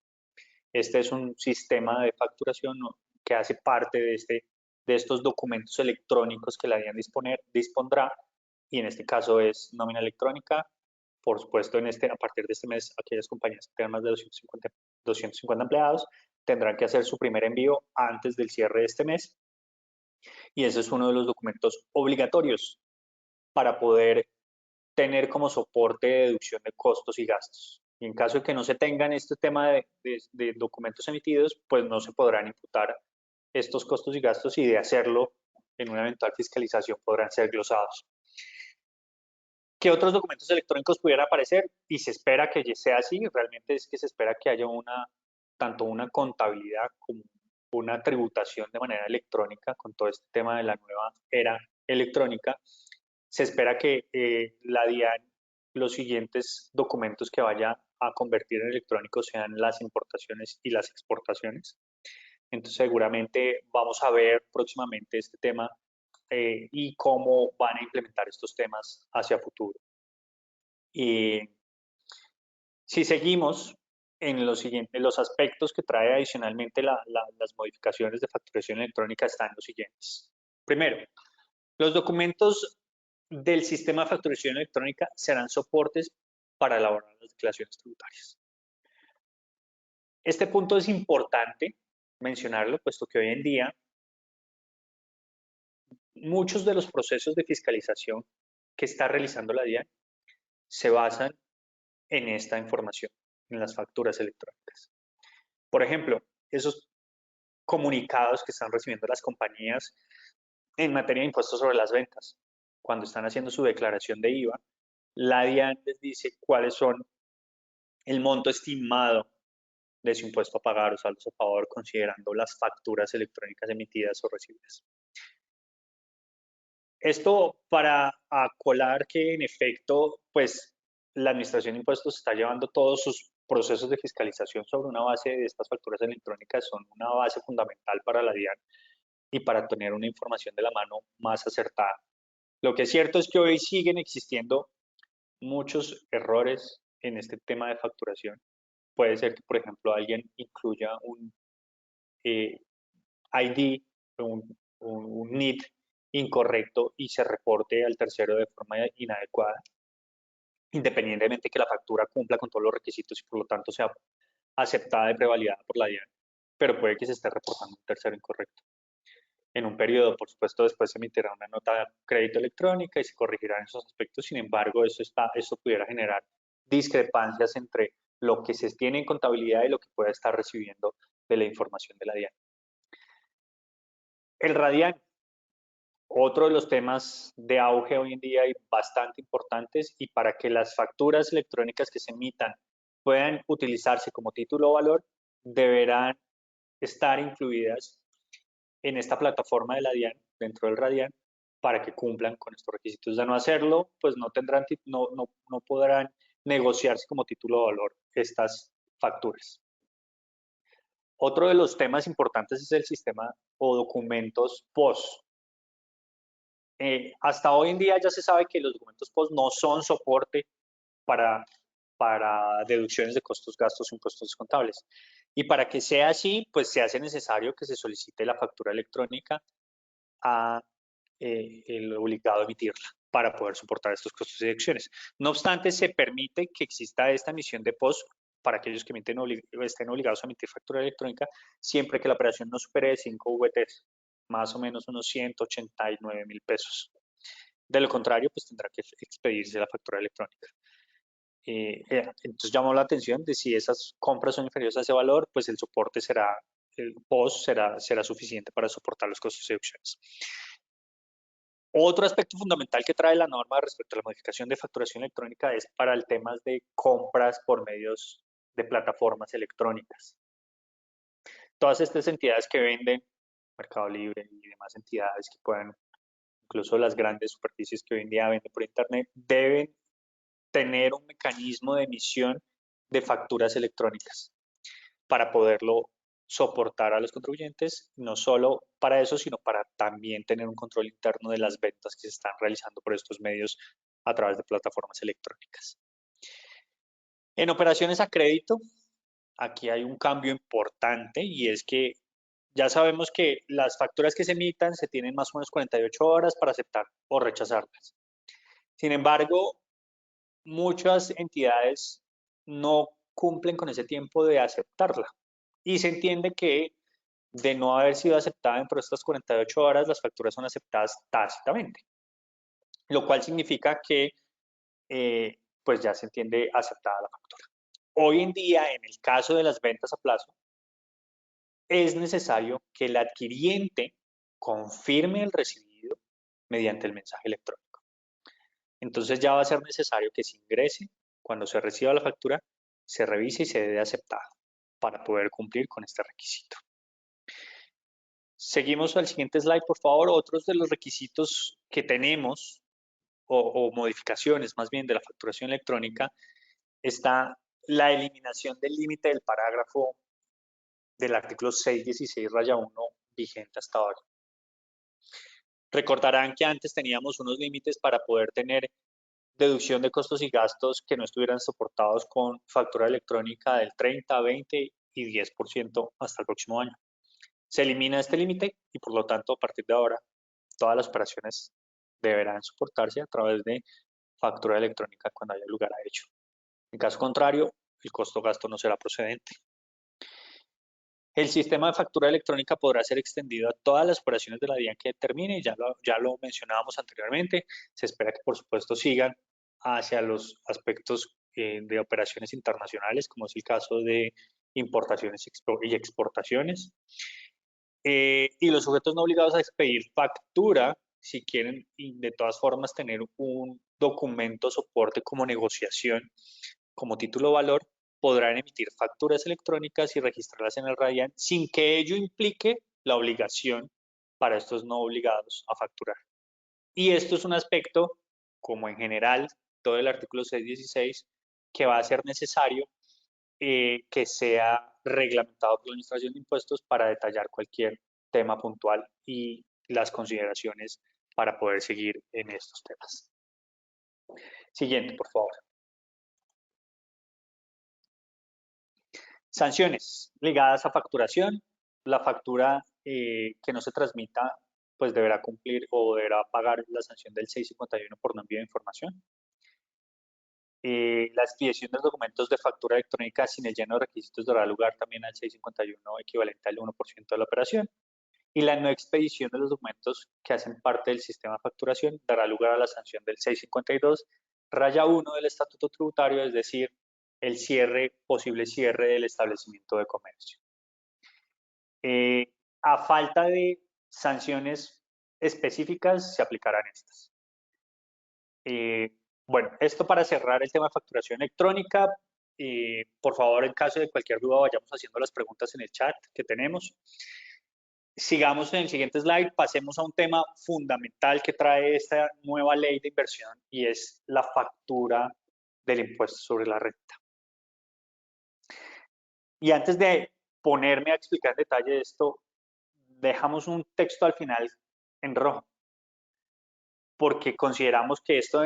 Este es un sistema de facturación que hace parte de estos documentos electrónicos que la DIAN dispondrá, y en este caso es nómina electrónica. Por supuesto, a partir de este mes, aquellas compañías que tengan más de 250 empleados tendrán que hacer su primer envío antes del cierre de este mes, y ese es uno de los documentos obligatorios para poder tener como soporte de deducción de costos y gastos. Y en caso de que no se tengan este tema de documentos emitidos, pues no se podrán imputar estos costos y gastos, y de hacerlo en una eventual fiscalización podrán ser glosados. ¿Qué otros documentos electrónicos pudieran aparecer? Y se espera que sea así, realmente es que se espera que haya tanto una contabilidad como una tributación de manera electrónica con todo este tema de la nueva era electrónica. Se espera que la DIAN, los siguientes documentos que vaya a convertir en electrónicos sean las importaciones y las exportaciones. Entonces seguramente vamos a ver próximamente este tema y cómo van a implementar estos temas hacia futuro. Y si seguimos en los aspectos que trae adicionalmente las modificaciones de facturación electrónica, están los siguientes. Primero, los documentos del sistema de facturación electrónica serán soportes para elaborar las declaraciones tributarias. Este punto es importante mencionarlo, puesto que hoy en día muchos de los procesos de fiscalización que está realizando la DIAN se basan en esta información, en las facturas electrónicas. Por ejemplo, esos comunicados que están recibiendo las compañías en materia de impuestos sobre las ventas. Cuando están haciendo su declaración de IVA, la DIAN les dice cuáles son el monto estimado de su impuesto a pagar o saldos a favor, considerando las facturas electrónicas emitidas o recibidas. Esto para acolar que en efecto, pues la Administración de Impuestos está llevando todos sus procesos de fiscalización sobre una base de estas facturas electrónicas, son una base fundamental para la DIAN y para tener una información de la mano más acertada. Lo que es cierto es que hoy siguen existiendo muchos errores en este tema de facturación. Puede ser que, por ejemplo, alguien incluya un ID, un NID incorrecto y se reporte al tercero de forma inadecuada, independientemente que la factura cumpla con todos los requisitos y por lo tanto sea aceptada y prevalidada por la DIAN, pero puede que se esté reportando un tercero incorrecto. En un periodo, por supuesto, después se emitirá una nota de crédito electrónica y se corregirán esos aspectos. Sin embargo, eso pudiera generar discrepancias entre lo que se tiene en contabilidad y lo que pueda estar recibiendo de la información de la DIAN. El RADIAN, otro de los temas de auge hoy en día y bastante importantes, y para que las facturas electrónicas que se emitan puedan utilizarse como título o valor, deberán estar incluidas en esta plataforma de la DIAN, dentro del RADIAN, para que cumplan con estos requisitos. De no hacerlo, pues no podrán negociarse como título o valor estas facturas. Otro de los temas importantes es el sistema o documentos POS. Hasta hoy en día ya se sabe que los documentos POS no son soporte para deducciones de costos, gastos o impuestos contables. Y para que sea así, pues se hace necesario que se solicite la factura electrónica a el obligado a emitirla para poder soportar estos costos y deducciones. No obstante, se permite que exista esta emisión de POS para aquellos que estén obligados a emitir factura electrónica, siempre que la operación no supere 5 VTs, más o menos unos 189.000 pesos. De lo contrario, pues tendrá que expedirse la factura electrónica. Entonces llamó la atención de si esas compras son inferiores a ese valor, pues el POS será suficiente para soportar los costos y deducciones. Otro aspecto fundamental que trae la norma respecto a la modificación de facturación electrónica es para el tema de compras por medios de plataformas electrónicas. Todas estas entidades que venden, Mercado Libre y demás entidades que puedan, incluso las grandes superficies que hoy en día venden por internet, deben tener un mecanismo de emisión de facturas electrónicas para poderlo soportar a los contribuyentes, no solo para eso, sino para también tener un control interno de las ventas que se están realizando por estos medios a través de plataformas electrónicas. En operaciones a crédito, aquí hay un cambio importante y es que ya sabemos que las facturas que se emitan se tienen más o menos 48 horas para aceptar o rechazarlas. Sin embargo, muchas entidades no cumplen con ese tiempo de aceptarla y se entiende que de no haber sido aceptada dentro de estas 48 horas, las facturas son aceptadas tácitamente, lo cual significa que pues ya se entiende aceptada la factura. Hoy en día, en el caso de las ventas a plazo, es necesario que el adquiriente confirme el recibido mediante el mensaje electrónico. Entonces ya va a ser necesario que se ingrese, cuando se reciba la factura, se revise y se dé aceptado para poder cumplir con este requisito. Seguimos al siguiente slide, por favor. Otros de los requisitos que tenemos, o modificaciones más bien de la facturación electrónica, está la eliminación del límite del parágrafo del artículo 616-1 vigente hasta ahora. Recordarán que antes teníamos unos límites para poder tener deducción de costos y gastos que no estuvieran soportados con factura electrónica del 30, 20 y 10% hasta el próximo año. Se elimina este límite y por lo tanto a partir de ahora todas las operaciones deberán soportarse a través de factura electrónica cuando haya lugar a ello. En caso contrario, el costo-gasto no será procedente. El sistema de factura electrónica podrá ser extendido a todas las operaciones de la DIAN que determine, ya lo mencionábamos anteriormente. Se espera que por supuesto sigan hacia los aspectos de operaciones internacionales, como es el caso de importaciones y exportaciones. Y los sujetos no obligados a expedir factura, si quieren y de todas formas tener un documento soporte como negociación, como título o valor, podrán emitir facturas electrónicas y registrarlas en el RADIAN sin que ello implique la obligación para estos no obligados a facturar. Y esto es un aspecto, como en general todo el artículo 616, que va a ser necesario que sea reglamentado por la Administración de Impuestos para detallar cualquier tema puntual y las consideraciones para poder seguir en estos temas. Siguiente, por favor. Sanciones ligadas a facturación. La factura que no se transmita, pues deberá cumplir o deberá pagar la sanción del 651 por no envío de información. La expedición de documentos de factura electrónica sin el lleno de requisitos dará lugar también al 651, equivalente al 1% de la operación. Y la no expedición de los documentos que hacen parte del sistema de facturación dará lugar a la sanción del 652, raya 1 del Estatuto Tributario, es decir, el posible cierre del establecimiento de comercio. A falta de sanciones específicas, se aplicarán estas. Bueno, esto para cerrar el tema de facturación electrónica. Por favor, en caso de cualquier duda, vayamos haciendo las preguntas en el chat que tenemos. Sigamos en el siguiente slide, pasemos a un tema fundamental que trae esta nueva ley de inversión y es la factura del impuesto sobre la renta. Y antes de ponerme a explicar en detalle esto, dejamos un texto al final en rojo, porque consideramos que esto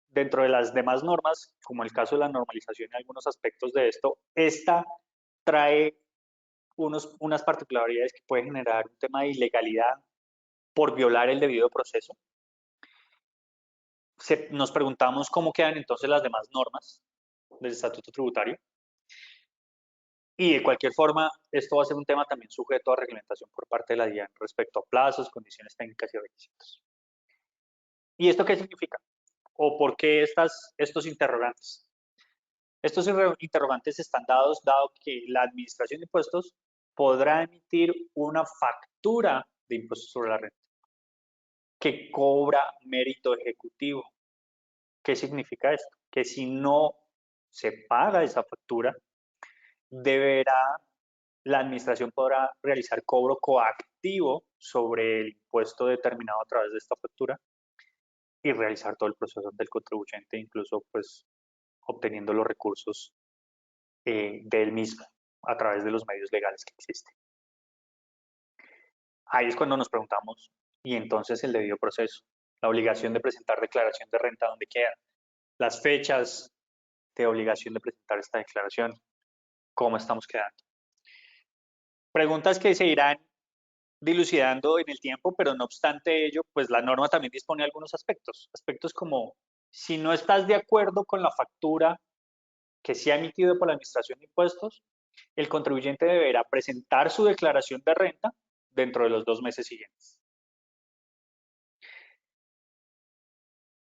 dentro de las demás normas, como el caso de la normalización y algunos aspectos de esto, esta trae unas particularidades que pueden generar un tema de ilegalidad por violar el debido proceso. Nos preguntamos cómo quedan entonces las demás normas del Estatuto Tributario. Y de cualquier forma, esto va a ser un tema también sujeto a reglamentación por parte de la DIAN respecto a plazos, condiciones técnicas y requisitos. ¿Y esto qué significa? ¿O por qué estos interrogantes? Estos interrogantes están dados dado que la Administración de Impuestos podrá emitir una factura de impuestos sobre la renta que cobra mérito ejecutivo. ¿Qué significa esto? Que si no se paga esa factura, la administración podrá realizar cobro coactivo sobre el impuesto determinado a través de esta factura y realizar todo el proceso del contribuyente, incluso pues obteniendo los recursos del mismo a través de los medios legales que existen. Ahí es cuando nos preguntamos, ¿y entonces el debido proceso? La obligación de presentar declaración de renta, ¿dónde queda? Las fechas de obligación de presentar esta declaración, ¿cómo estamos quedando? Preguntas que se irán dilucidando en el tiempo, pero no obstante ello, pues la norma también dispone de algunos aspectos. Aspectos como, si no estás de acuerdo con la factura que se ha emitido por la Administración de Impuestos, el contribuyente deberá presentar su declaración de renta dentro de los 2 meses siguientes.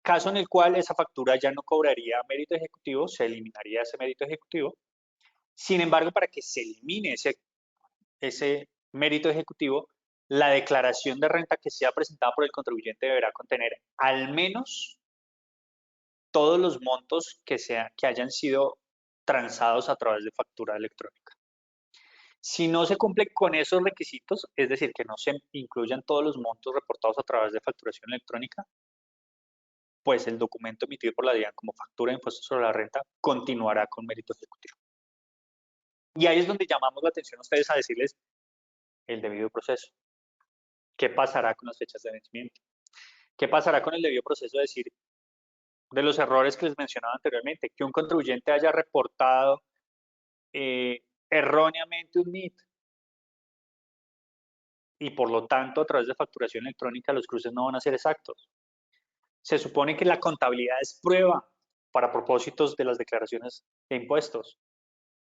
Caso en el cual esa factura ya no cobraría mérito ejecutivo, se eliminaría ese mérito ejecutivo. Sin embargo, para que se elimine ese mérito ejecutivo, la declaración de renta que sea presentada por el contribuyente deberá contener al menos todos los montos que hayan sido transados a través de factura electrónica. Si no se cumple con esos requisitos, es decir, que no se incluyan todos los montos reportados a través de facturación electrónica, pues el documento emitido por la DIAN como factura de impuestos sobre la renta continuará con mérito ejecutivo. Y ahí es donde llamamos la atención a ustedes a decirles el debido proceso. ¿Qué pasará con las fechas de vencimiento? ¿Qué pasará con el debido proceso de decir de los errores que les mencionaba anteriormente? Que un contribuyente haya reportado erróneamente un NIT y por lo tanto a través de facturación electrónica los cruces no van a ser exactos. Se supone que la contabilidad es prueba para propósitos de las declaraciones de impuestos.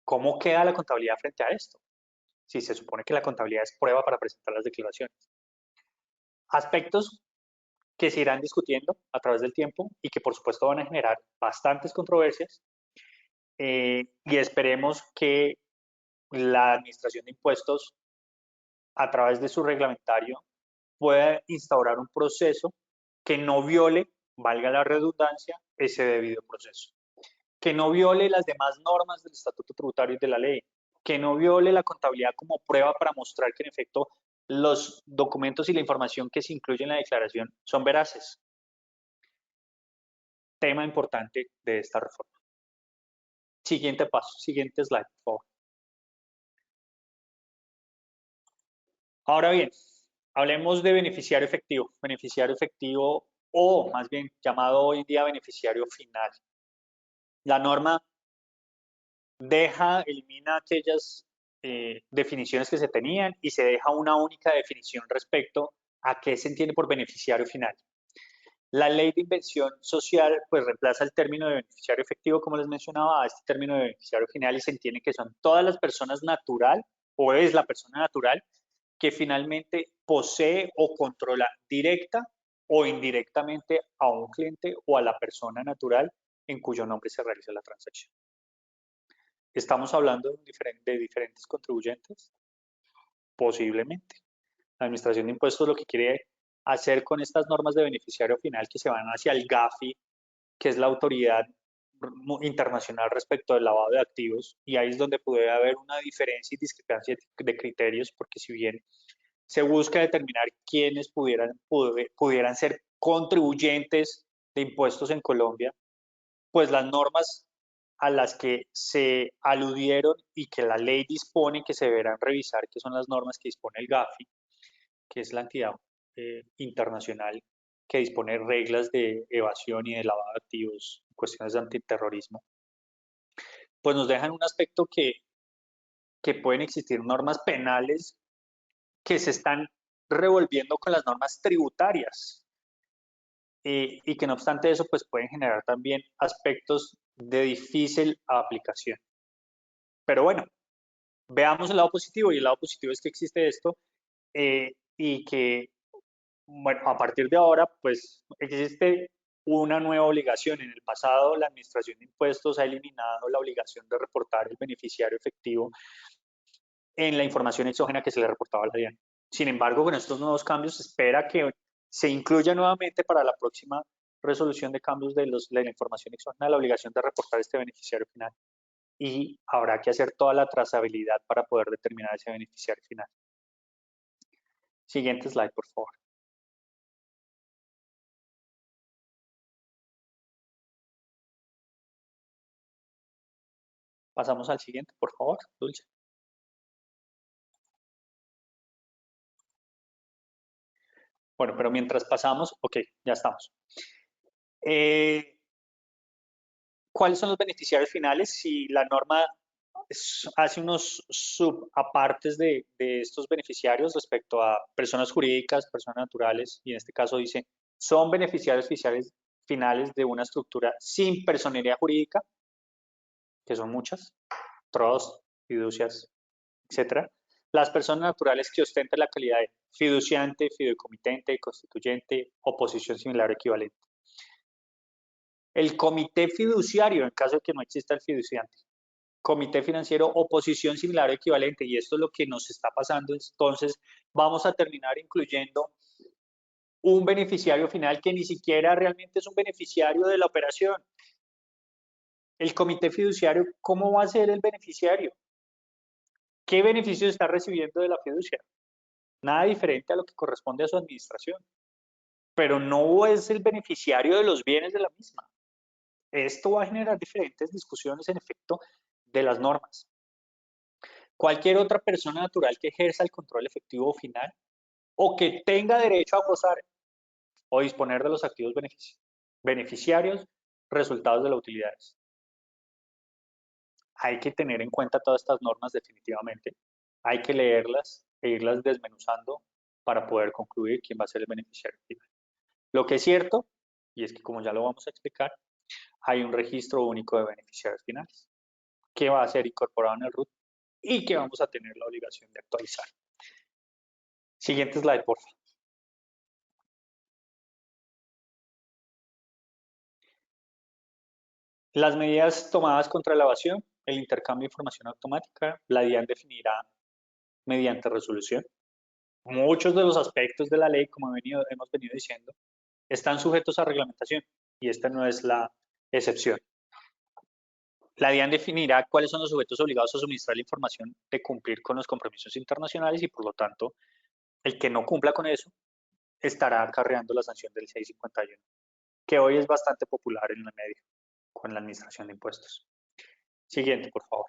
¿Cómo queda la contabilidad frente a esto? Si se supone que la contabilidad es prueba para presentar las declaraciones. Aspectos que se irán discutiendo a través del tiempo y que por supuesto van a generar bastantes controversias y esperemos que la Administración de Impuestos a través de su reglamentario, pueda instaurar un proceso que no viole, valga la redundancia, ese debido proceso, que no viole las demás normas del Estatuto Tributario y de la ley, que no viole la contabilidad como prueba para mostrar que en efecto los documentos y la información que se incluye en la declaración son veraces. Tema importante de esta reforma. Siguiente paso, siguiente slide, por favor. Ahora bien, hablemos de beneficiario efectivo o más bien llamado hoy en día beneficiario final. La norma elimina aquellas definiciones que se tenían y se deja una única definición respecto a qué se entiende por beneficiario final. La ley de inversión social pues reemplaza el término de beneficiario efectivo, como les mencionaba, a este término de beneficiario final y se entiende que son todas las personas natural o es la persona natural que finalmente posee o controla directa o indirectamente a un cliente o a la persona natural en cuyo nombre se realiza la transacción. ¿Estamos hablando de diferentes contribuyentes? Posiblemente. La Administración de Impuestos lo que quiere hacer con estas normas de beneficiario final que se van hacia el GAFI, que es la autoridad internacional respecto del lavado de activos, y ahí es donde puede haber una diferencia y discrepancia de criterios, porque si bien se busca determinar quiénes pudieran ser contribuyentes de impuestos en Colombia, pues las normas a las que se aludieron y que la ley dispone que se deberán revisar, que son las normas que dispone el GAFI, que es la entidad internacional que dispone reglas de evasión y de lavado de activos, cuestiones de antiterrorismo, pues nos dejan un aspecto que pueden existir normas penales que se están revolviendo con las normas tributarias y que no obstante eso pues pueden generar también aspectos de difícil aplicación. Pero bueno, veamos el lado positivo, y el lado positivo es que existe esto y que, bueno, a partir de ahora, pues existe una nueva obligación. En el pasado, la Administración de Impuestos ha eliminado la obligación de reportar el beneficiario efectivo en la información exógena que se le reportaba a la DIAN. Sin embargo, con estos nuevos cambios se espera que se incluya nuevamente para la próxima resolución de cambios de la información exógena la obligación de reportar este beneficiario final. Y habrá que hacer toda la trazabilidad para poder determinar ese beneficiario final. Siguiente slide, por favor. Pasamos al siguiente, por favor, Dulce. Bueno, pero mientras pasamos, ok, ya estamos. ¿Cuáles son los beneficiarios finales? Si la norma hace unos subapartes de estos beneficiarios respecto a personas jurídicas, personas naturales, y en este caso dice, son beneficiarios finales de una estructura sin personería jurídica, que son muchas, trust, fiducias, etcétera. Las personas naturales que ostentan la calidad de fiduciante, fideicomitente, constituyente o posición similar o equivalente. El comité fiduciario, en caso de que no exista el fiduciante. Comité financiero o posición similar o equivalente, y esto es lo que nos está pasando. Entonces, vamos a terminar incluyendo un beneficiario final que ni siquiera realmente es un beneficiario de la operación. El comité fiduciario, ¿cómo va a ser el beneficiario? ¿Qué beneficios está recibiendo de la fiducia? Nada diferente a lo que corresponde a su administración, pero no es el beneficiario de los bienes de la misma. Esto va a generar diferentes discusiones, en efecto, de las normas. Cualquier otra persona natural que ejerza el control efectivo final o que tenga derecho a gozar o disponer de los activos beneficiarios resultados de las utilidades. Hay que tener en cuenta todas estas normas definitivamente. Hay que leerlas e irlas desmenuzando para poder concluir quién va a ser el beneficiario final. Lo que es cierto, y es que como ya lo vamos a explicar, hay un registro único de beneficiarios finales que va a ser incorporado en el RUT y que vamos a tener la obligación de actualizar. Siguiente slide, por favor. Las medidas tomadas contra la evasión, el intercambio de información automática, la DIAN definirá mediante resolución. muchos de los aspectos de la ley, como hemos venido diciendo, están sujetos a reglamentación y esta no es la excepción. La DIAN definirá cuáles son los sujetos obligados a suministrar la información de cumplir con los compromisos internacionales y, por lo tanto, el que no cumpla con eso estará acarreando la sanción del 651, que hoy es bastante popular en el medio con la administración de impuestos. Siguiente, por favor.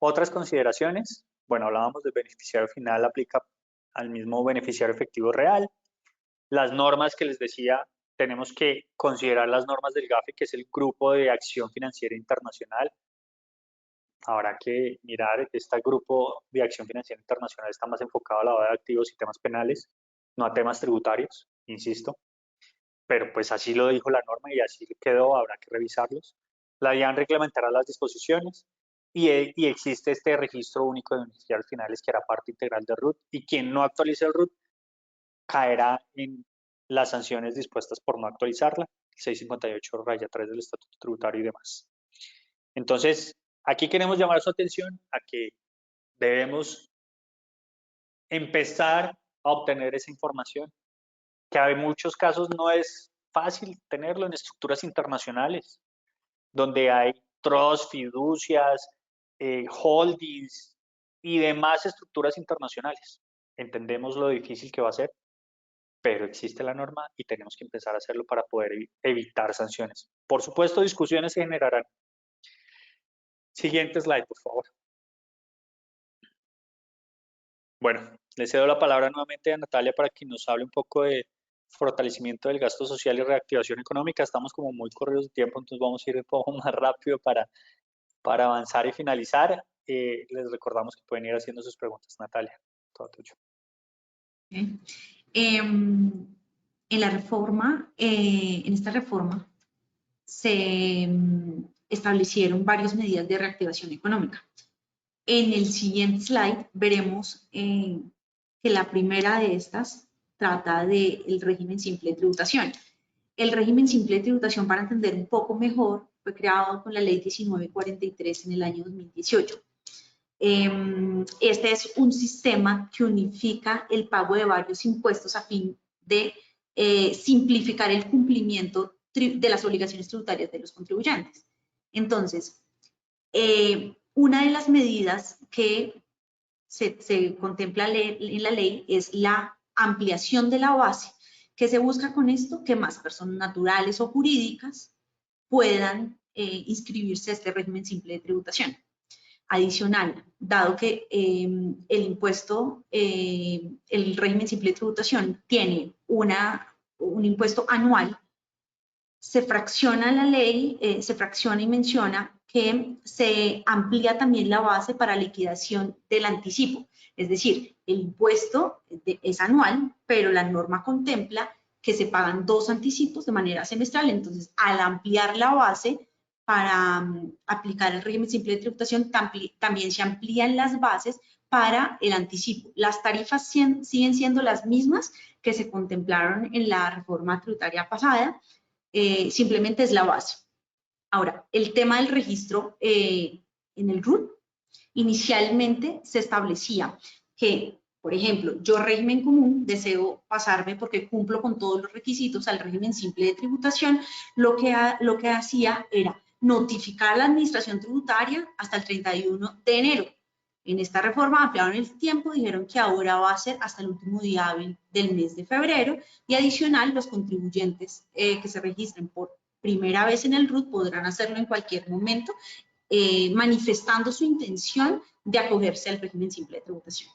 Otras consideraciones. Bueno, hablábamos del beneficiario final, aplica al mismo beneficiario efectivo real. Las normas que les decía, tenemos que considerar las normas del GAFI, que es el Grupo de Acción Financiera Internacional. Habrá que mirar, este Grupo de Acción Financiera Internacional está más enfocado a la lavado de activos y temas penales, no a temas tributarios, insisto. Pero pues así lo dijo la norma y así quedó, habrá que revisarlos. La DIAN reglamentará las disposiciones y existe este registro único de beneficiarios finales que era parte integral del RUT, y quien no actualice el RUT caerá en las sanciones dispuestas por no actualizarla, 658-3 del Estatuto Tributario y demás. Entonces, aquí queremos llamar su atención a que debemos empezar a obtener esa información, que en muchos casos no es fácil tenerlo en estructuras internacionales, donde hay trusts, fiducias, holdings y demás estructuras internacionales. Entendemos lo difícil que va a ser, pero existe la norma y tenemos que empezar a hacerlo para poder evitar sanciones. Por supuesto, discusiones se generarán. Siguiente slide, por favor. Bueno, le cedo la palabra nuevamente a Natalia para que nos hable un poco de fortalecimiento del gasto social y reactivación económica. Estamos como muy corridos de tiempo, entonces vamos a ir un poco más rápido para avanzar y finalizar. Les recordamos que pueden ir haciendo sus preguntas. Natalia, todo tuyo. En la reforma, en esta reforma, se establecieron varias medidas de reactivación económica. En el siguiente slide veremos que la primera de estas trata del régimen simple de tributación. El régimen simple de tributación, para entender un poco mejor, fue creado con la ley 1943 en el año 2018. Este es un sistema que unifica el pago de varios impuestos a fin de simplificar el cumplimiento de las obligaciones tributarias de los contribuyentes. Entonces, una de las medidas que se contempla en la ley es la ampliación de la base. ¿Qué se busca con esto? Que más personas naturales o jurídicas puedan inscribirse a este régimen simple de tributación. Adicional, dado que el impuesto, el régimen simple de tributación tiene un impuesto anual, se fracciona la ley, se fracciona y menciona que se amplía también la base para liquidación del anticipo. Es decir, el impuesto es anual, pero la norma contempla que se pagan 2 anticipos de manera semestral. Entonces, al ampliar la base para aplicar el régimen simple de tributación, también se amplían las bases para el anticipo. Las tarifas siguen siendo las mismas que se contemplaron en la reforma tributaria pasada, simplemente es la base. Ahora, el tema del registro en el RUT, inicialmente se establecía que, por ejemplo, yo régimen común deseo pasarme porque cumplo con todos los requisitos al régimen simple de tributación, lo que hacía era notificar a la administración tributaria hasta el 31 de enero. En esta reforma ampliaron el tiempo, dijeron que ahora va a ser hasta el último día hábil del mes de febrero, y adicional, los contribuyentes que se registren por primera vez en el RUT podrán hacerlo en cualquier momento, manifestando su intención de acogerse al régimen simple de tributación.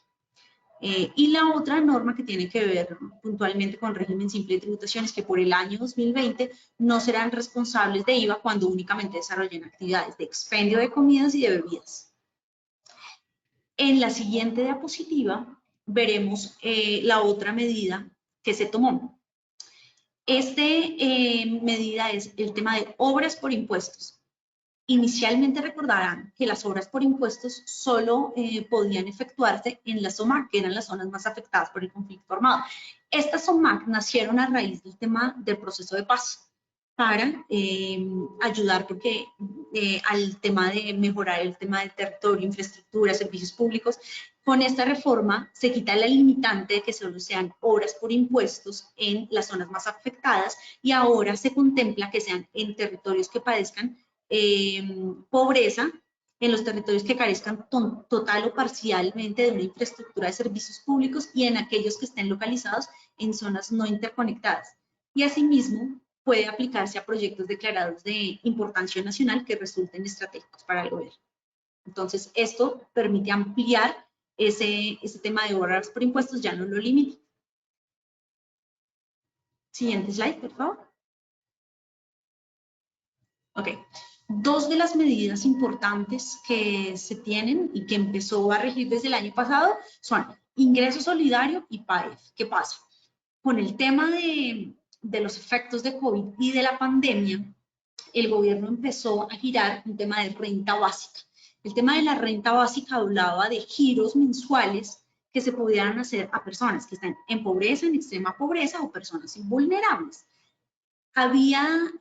Y la otra norma que tiene que ver puntualmente con régimen simple de tributación es que por el año 2020 no serán responsables de IVA cuando únicamente desarrollen actividades de expendio de comidas y de bebidas. En la siguiente diapositiva veremos la otra medida que se tomó. Esta medida es el tema de obras por impuestos. Inicialmente recordarán que las obras por impuestos solo podían efectuarse en las SOMAC, que eran las zonas más afectadas por el conflicto armado. Estas SOMAC nacieron a raíz del tema del proceso de paz. para ayudar porque al tema de mejorar el tema del territorio, infraestructura, servicios públicos. Con esta reforma se quita la limitante de que solo sean obras por impuestos en las zonas más afectadas y ahora se contempla que sean en territorios que padezcan pobreza, en los territorios que carezcan total o parcialmente de una infraestructura de servicios públicos y en aquellos que estén localizados en zonas no interconectadas. Y asimismo, puede aplicarse a proyectos declarados de importancia nacional que resulten estratégicos para el gobierno. Entonces, esto permite ampliar ese tema de obras por impuestos, ya no lo limita. Siguiente slide, por favor. Ok. Dos de las medidas importantes que se tienen y que empezó a regir desde el año pasado son ingreso solidario y PAEF. ¿Qué pasa? Con el tema de los efectos de COVID y de la pandemia, el gobierno empezó a girar un tema de renta básica. El tema de la renta básica hablaba de giros mensuales que se pudieran hacer a personas que están en pobreza, en extrema pobreza o personas vulnerables. Habían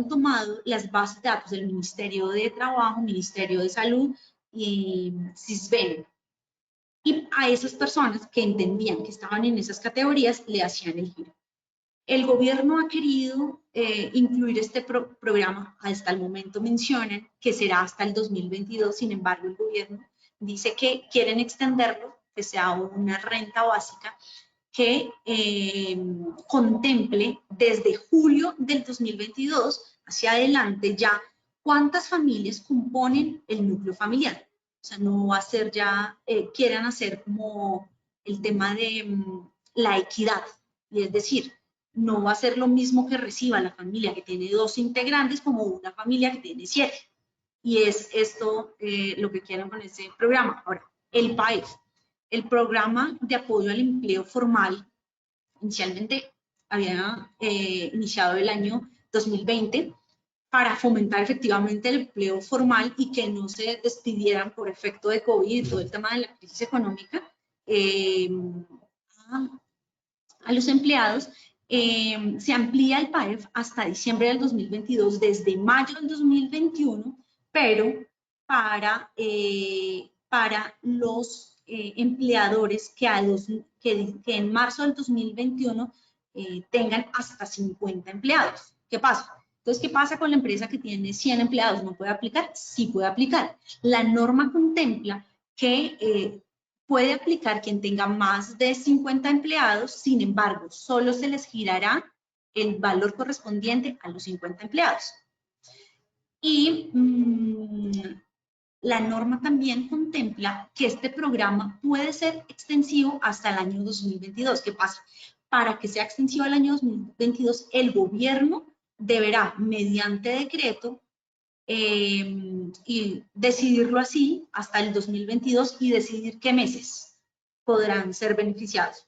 tomado las bases de datos del Ministerio de Trabajo, Ministerio de Salud y CISBEN. Y a esas personas que entendían que estaban en esas categorías le hacían el giro. El gobierno ha querido incluir este programa, hasta el momento mencionan que será hasta el 2022, sin embargo el gobierno dice que quieren extenderlo, que sea una renta básica que contemple desde julio del 2022 hacia adelante ya cuántas familias componen el núcleo familiar. O sea, no va a ser ya, quieran hacer como el tema de la equidad, y es decir, no va a ser lo mismo que reciba la familia que tiene 2 integrantes como una familia que tiene 7. Y es esto lo que quieren con ese programa. Ahora, el PAEF, el programa de apoyo al empleo formal, inicialmente había iniciado el año 2020 para fomentar efectivamente el empleo formal y que no se despidieran por efecto de COVID y todo el tema de la crisis económica a los empleados. Se amplía el PAEF hasta diciembre del 2022, desde mayo del 2021, pero para los empleadores que en marzo del 2021 tengan hasta 50 empleados. ¿Qué pasa? Entonces, ¿qué pasa con la empresa que tiene 100 empleados? ¿No puede aplicar? Sí puede aplicar. La norma contempla que puede aplicar quien tenga más de 50 empleados, sin embargo, solo se les girará el valor correspondiente a los 50 empleados. Y la norma también contempla que este programa puede ser extensivo hasta el año 2022. ¿Qué pasa? Para que sea extensivo al año 2022, el gobierno deberá, mediante decreto, y decidirlo así hasta el 2022 y decidir qué meses podrán ser beneficiados.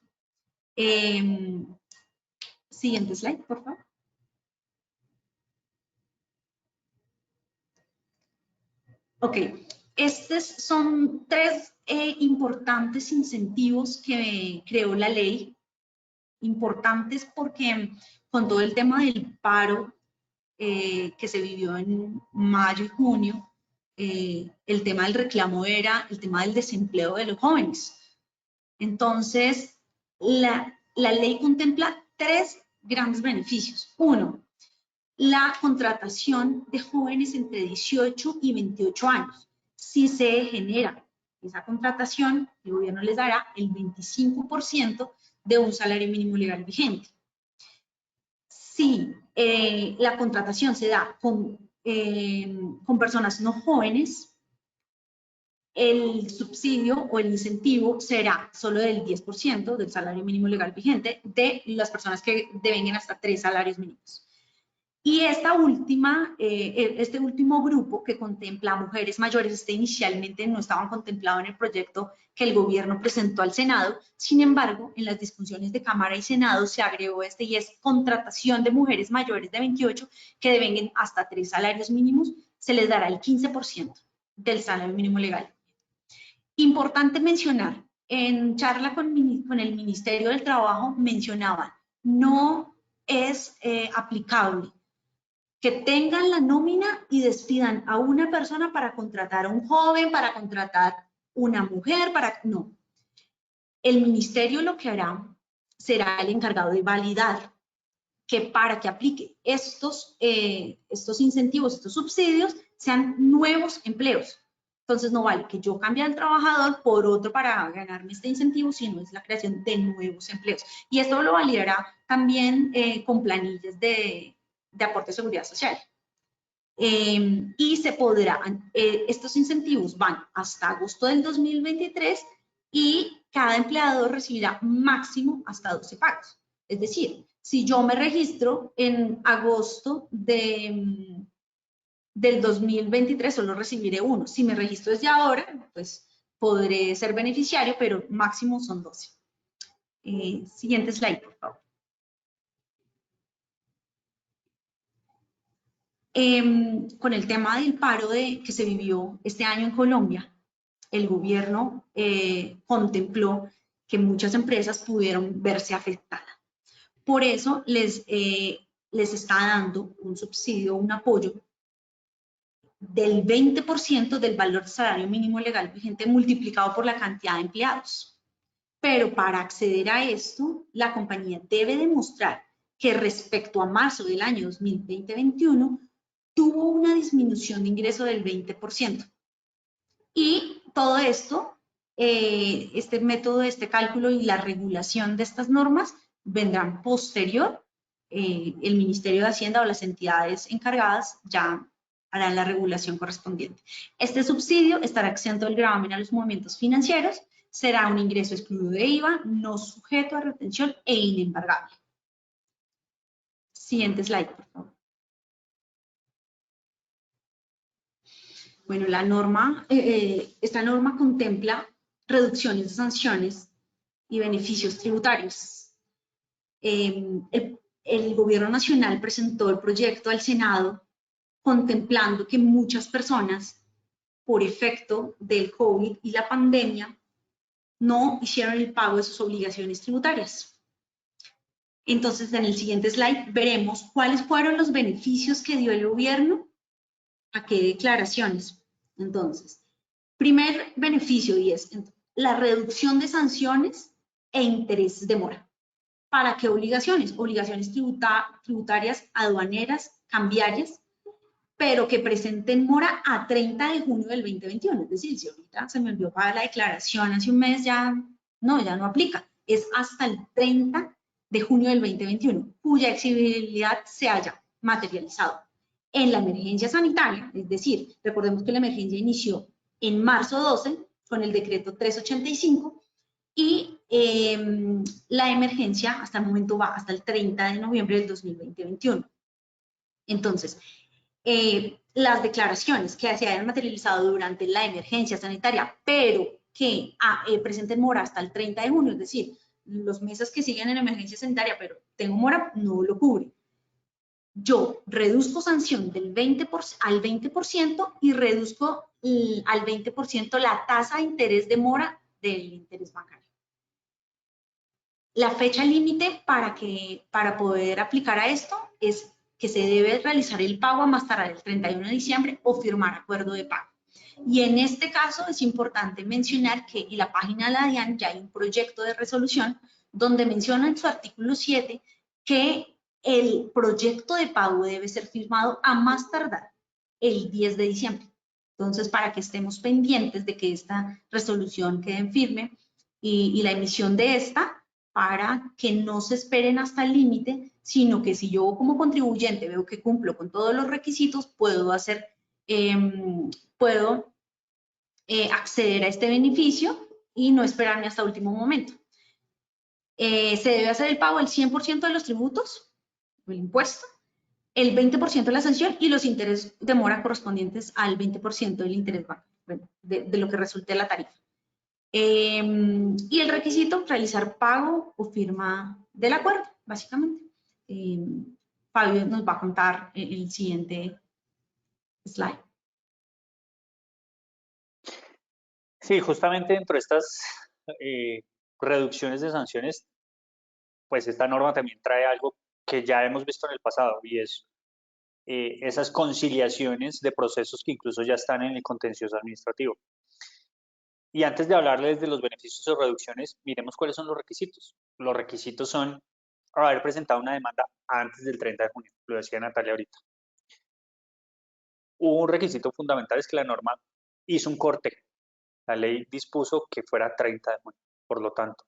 Siguiente slide, por favor. Ok, estos son 3 importantes incentivos que creó la ley. Importantes porque con todo el tema del paro que se vivió en mayo y junio, el tema del reclamo era el tema del desempleo de los jóvenes. Entonces, la ley contempla 3 grandes beneficios. 1, la contratación de jóvenes entre 18 y 28 años. Si se genera esa contratación, el gobierno les dará el 25% de un salario mínimo legal vigente. Si la contratación se da con personas no jóvenes, el subsidio o el incentivo será solo del 10% del salario mínimo legal vigente de las personas que devengan hasta 3 salarios mínimos. Y este último grupo que contempla a mujeres mayores, inicialmente no estaban contemplados en el proyecto que el gobierno presentó al Senado. Sin embargo, en las discusiones de Cámara y Senado se agregó y es contratación de mujeres mayores de 28 que devenguen hasta 3 salarios mínimos, se les dará el 15% del salario mínimo legal. Importante mencionar, en charla con el Ministerio del Trabajo mencionaban, no es aplicable. Que tengan la nómina y despidan a una persona para contratar a un joven, para contratar una mujer, no. El ministerio lo que hará será el encargado de validar que para que aplique estos incentivos, estos subsidios, sean nuevos empleos. Entonces no vale que yo cambie al trabajador por otro para ganarme este incentivo, sino es la creación de nuevos empleos. Y esto lo validará también con planillas de aporte de seguridad social. Y se podrán, estos incentivos van hasta agosto del 2023 y cada empleador recibirá máximo hasta 12 pagos. Es decir, si yo me registro en agosto del 2023, solo recibiré uno. Si me registro desde ahora, pues podré ser beneficiario, pero máximo son 12. Siguiente slide, por favor. Con el tema del paro que se vivió este año en Colombia, el gobierno contempló que muchas empresas pudieron verse afectadas. Por eso les está dando un subsidio, un apoyo del 20% del valor del salario mínimo legal vigente multiplicado por la cantidad de empleados. Pero para acceder a esto, la compañía debe demostrar que respecto a marzo del año 2020-21 tuvo una disminución de ingreso del 20%. Y todo esto, este método, este cálculo y la regulación de estas normas vendrán posterior. El Ministerio de Hacienda o las entidades encargadas ya harán la regulación correspondiente. Este subsidio estará exento del gravamen a los movimientos financieros, será un ingreso excluido de IVA, no sujeto a retención e inembargable. Siguiente slide, por favor. Bueno, esta norma contempla reducciones de sanciones y beneficios tributarios. El Gobierno Nacional presentó el proyecto al Senado contemplando que muchas personas, por efecto del COVID y la pandemia, no hicieron el pago de sus obligaciones tributarias. Entonces, en el siguiente slide veremos cuáles fueron los beneficios que dio el gobierno a qué declaraciones. Entonces, primer beneficio y es la reducción de sanciones e intereses de mora. ¿Para qué obligaciones? Obligaciones tributarias, aduaneras, cambiarias, pero que presenten mora a 30 de junio del 2021. Es decir, si ahorita se me olvidó pagar la declaración hace un mes, ya no aplica. Es hasta el 30 de junio del 2021, cuya exigibilidad se haya materializado en la emergencia sanitaria, es decir, recordemos que la emergencia inició en marzo 12 con el decreto 385 y la emergencia hasta el momento va hasta el 30 de noviembre del 2021. Entonces, las declaraciones que se hayan materializado durante la emergencia sanitaria, pero que presenten mora hasta el 30 de junio, es decir, los meses que siguen en emergencia sanitaria, pero tengo mora, no lo cubre. Yo reduzco sanción del 20% al 20% y reduzco al 20% la tasa de interés de mora del interés bancario. La fecha límite para poder aplicar a esto es que se debe realizar el pago a más tardar el 31 de diciembre o firmar acuerdo de pago. Y en este caso es importante mencionar que en la página de la DIAN ya hay un proyecto de resolución donde menciona en su artículo 7 que el proyecto de pago debe ser firmado a más tardar el 10 de diciembre. Entonces, para que estemos pendientes de que esta resolución quede en firme y la emisión de esta, para que no se esperen hasta el límite, sino que si yo como contribuyente veo que cumplo con todos los requisitos, puedo acceder a este beneficio y no esperarme hasta último momento. Se debe hacer el pago del 100% de los tributos, el impuesto, el 20% de la sanción y los intereses de mora correspondientes al 20% del interés de lo que resulte la tarifa. Y el requisito, realizar pago o firma del acuerdo, básicamente. Fabio nos va a contar el siguiente slide. Sí, justamente dentro de estas reducciones de sanciones, pues esta norma también trae algo que ya hemos visto en el pasado, y es esas conciliaciones de procesos que incluso ya están en el contencioso administrativo. Y antes de hablarles de los beneficios o reducciones, miremos cuáles son los requisitos. Los requisitos son haber presentado una demanda antes del 30 de junio, lo decía Natalia ahorita. Un requisito fundamental es que la norma hizo un corte. La ley dispuso que fuera 30 de junio. Por lo tanto,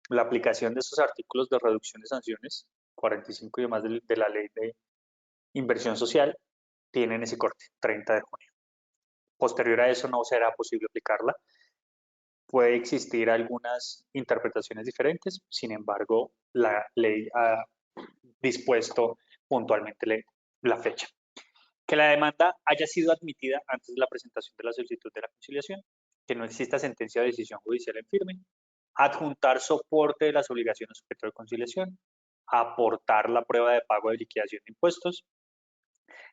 la aplicación de esos artículos de reducción de sanciones, 45 y demás de la ley de inversión social, tienen ese corte, 30 de junio. Posterior a eso no será posible aplicarla. Puede existir algunas interpretaciones diferentes, sin embargo, la ley ha dispuesto puntualmente la fecha. Que la demanda haya sido admitida antes de la presentación de la solicitud de la conciliación, que no exista sentencia o decisión judicial en firme, adjuntar soporte de las obligaciones sujeto de conciliación, aportar la prueba de pago de liquidación de impuestos,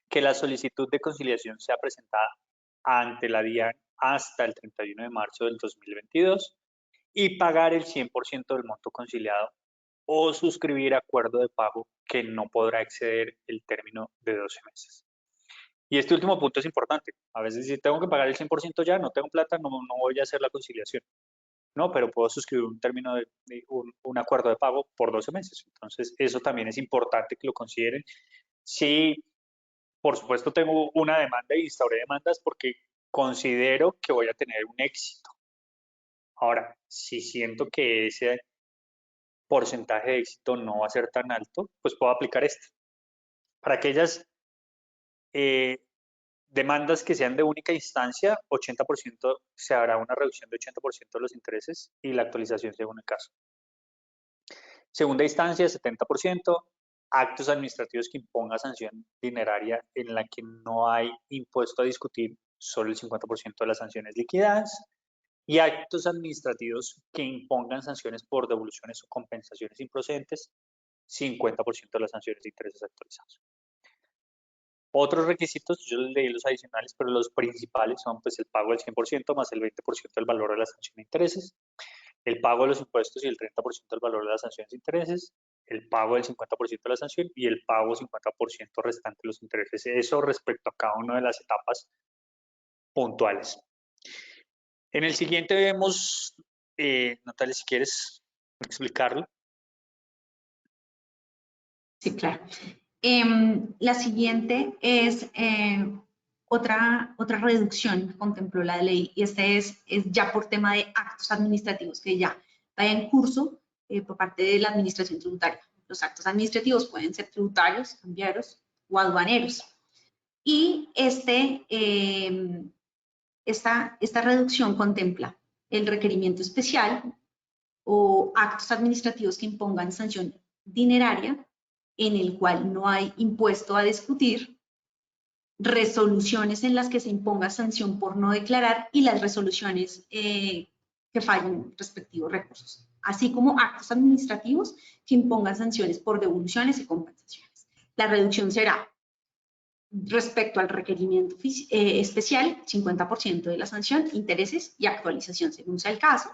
que la solicitud de conciliación sea presentada ante la DIAN hasta el 31 de marzo del 2022 y pagar el 100% del monto conciliado o suscribir acuerdo de pago que no podrá exceder el término de 12 meses. Y este último punto es importante. A veces si tengo que pagar el 100% ya, no tengo plata, no voy a hacer la conciliación. No, pero puedo suscribir un término de un acuerdo de pago por 12 meses. Entonces, eso también es importante que lo consideren. Sí, por supuesto tengo una demanda y instauré demandas porque considero que voy a tener un éxito. Ahora, si siento que ese porcentaje de éxito no va a ser tan alto, pues puedo aplicar este. Para aquellas demandas que sean de única instancia, 80% se hará una reducción de 80% de los intereses y la actualización según el caso. Segunda instancia, 70%. Actos administrativos que imponga sanción dineraria en la que no hay impuesto a discutir, solo el 50% de las sanciones liquidadas. Y actos administrativos que impongan sanciones por devoluciones o compensaciones improcedentes, 50% de las sanciones de intereses actualizados. Otros requisitos, yo les leí los adicionales, pero los principales son pues el pago del 100% más el 20% del valor de la sanción de intereses, el pago de los impuestos y el 30% del valor de las sanciones de intereses, el pago del 50% de la sanción y el pago 50% restante de los intereses. Eso respecto a cada una de las etapas puntuales. En el siguiente vemos, Natalia, si quieres explicarlo. Sí, claro. La siguiente es otra reducción que contempló la ley, y este es ya por tema de actos administrativos que ya va en curso por parte de la administración tributaria. Los actos administrativos pueden ser tributarios, cambiarios o aduaneros. Y esta reducción contempla el requerimiento especial o actos administrativos que impongan sanción dineraria en el cual no hay impuesto a discutir, resoluciones en las que se imponga sanción por no declarar y las resoluciones que fallen respectivos recursos, así como actos administrativos que impongan sanciones por devoluciones y compensaciones. La reducción será respecto al requerimiento especial, 50% de la sanción, intereses y actualización según sea el caso.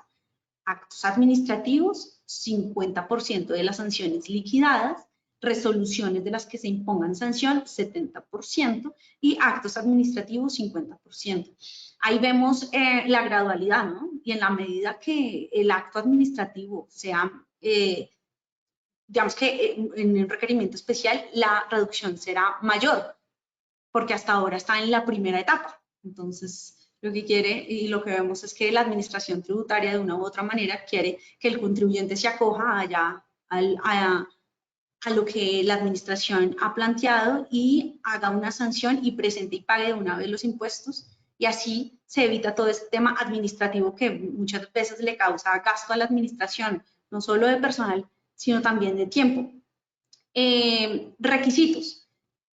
Actos administrativos, 50% de las sanciones liquidadas, resoluciones de las que se impongan sanción, 70%, y actos administrativos, 50%. Ahí vemos la gradualidad, ¿no? Y en la medida que el acto administrativo sea, digamos que en un requerimiento especial, la reducción será mayor, porque hasta ahora está en la primera etapa. Entonces, lo que quiere y lo que vemos es que la administración tributaria de una u otra manera quiere que el contribuyente se acoja allá a lo que la administración ha planteado y haga una sanción y presente y pague de una vez los impuestos, y así se evita todo este tema administrativo que muchas veces le causa gasto a la administración, no solo de personal, sino también de tiempo. Requisitos: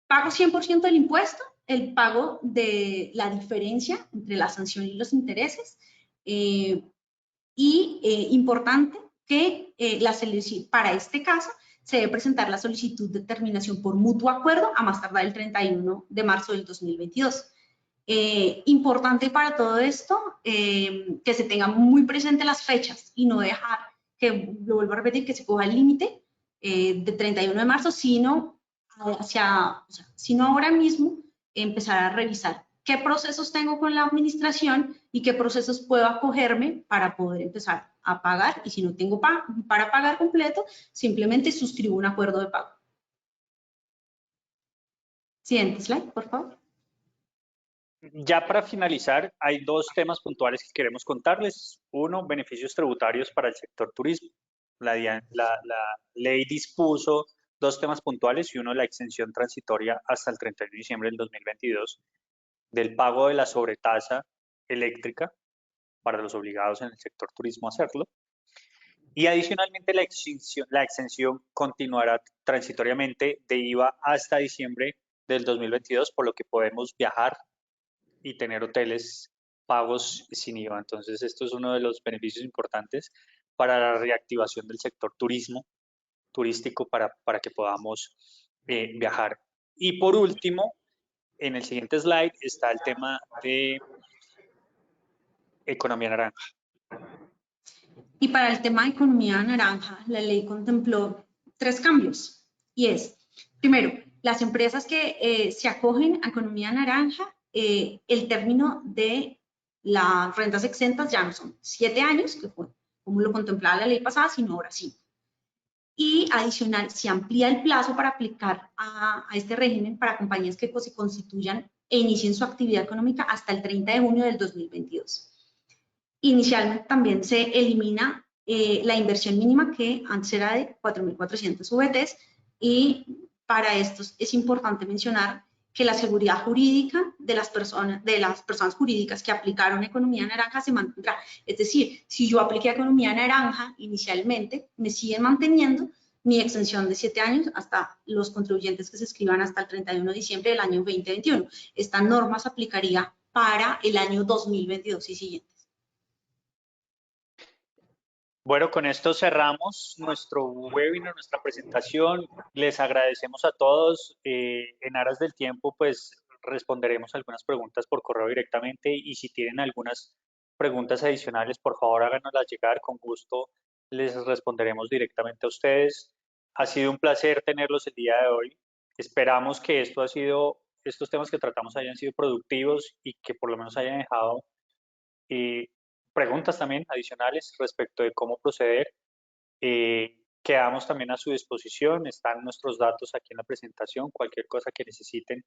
pago 100% del impuesto, el pago de la diferencia entre la sanción y los intereses, importante que para este caso se debe presentar la solicitud de terminación por mutuo acuerdo a más tardar el 31 de marzo del 2022. Importante para todo esto que se tengan muy presente las fechas y no dejar que, lo vuelvo a repetir, que se coja el límite de 31 de marzo, sino sino ahora mismo empezar a revisar qué procesos tengo con la administración y qué procesos puedo acogerme para poder empezar a pagar, y si no tengo para pagar completo, simplemente suscribo un acuerdo de pago. Siguiente slide, por favor. Ya para finalizar, hay dos temas puntuales que queremos contarles. Uno, beneficios tributarios para el sector turismo. La ley dispuso dos temas puntuales y uno, la exención transitoria hasta el 31 de diciembre del 2022 del pago de la sobretasa eléctrica para los obligados en el sector turismo a hacerlo. Y adicionalmente la exención continuará transitoriamente de IVA hasta diciembre del 2022, por lo que podemos viajar y tener hoteles pagos sin IVA. Entonces, esto es uno de los beneficios importantes para la reactivación del sector turístico para que podamos viajar. Y por último, en el siguiente slide está el tema de economía naranja. Y para el tema de economía naranja, la ley contempló 3 cambios. Y es, primero, las empresas que se acogen a economía naranja, el término de las rentas exentas ya no son 7 años, que fue como lo contemplaba la ley pasada, sino ahora 5. Y adicional, se amplía el plazo para aplicar a este régimen para compañías que se constituyan e inicien su actividad económica hasta el 30 de junio del 2022. Inicialmente también se elimina la inversión mínima, que antes era de 4.400 VTs, y para esto es importante mencionar que la seguridad jurídica de las personas jurídicas que aplicaron economía naranja se mantendrá. Es decir, si yo apliqué economía naranja inicialmente, me siguen manteniendo mi extensión de 7 años hasta los contribuyentes que se escriban hasta el 31 de diciembre del año 2021. Esta norma se aplicaría para el año 2022 y siguientes. Bueno, con esto cerramos nuestro webinar, nuestra presentación. Les agradecemos a todos. En aras del tiempo, pues responderemos algunas preguntas por correo directamente, y si tienen algunas preguntas adicionales, por favor háganoslas llegar. Con gusto les responderemos directamente a ustedes. Ha sido un placer tenerlos el día de hoy. Esperamos que estos temas que tratamos hayan sido productivos y que por lo menos hayan dejado preguntas también adicionales respecto de cómo proceder. Quedamos también a su disposición, están nuestros datos aquí en la presentación. Cualquier cosa que necesiten,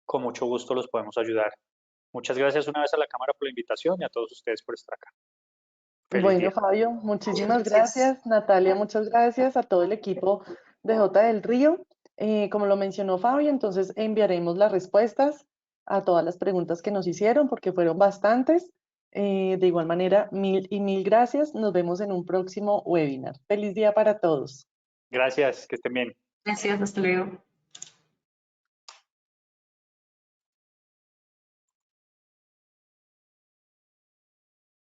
con mucho gusto los podemos ayudar. Muchas gracias una vez a la Cámara por la invitación y a todos ustedes por estar acá. Feliz día. Fabio, muchísimas gracias. Natalia, muchas gracias a todo el equipo de J del Río. Como lo mencionó Fabio, entonces enviaremos las respuestas a todas las preguntas que nos hicieron, porque fueron bastantes. De igual manera, mil gracias. Nos vemos en un próximo webinar. Feliz día para todos. Gracias, que estén bien. Gracias, hasta luego.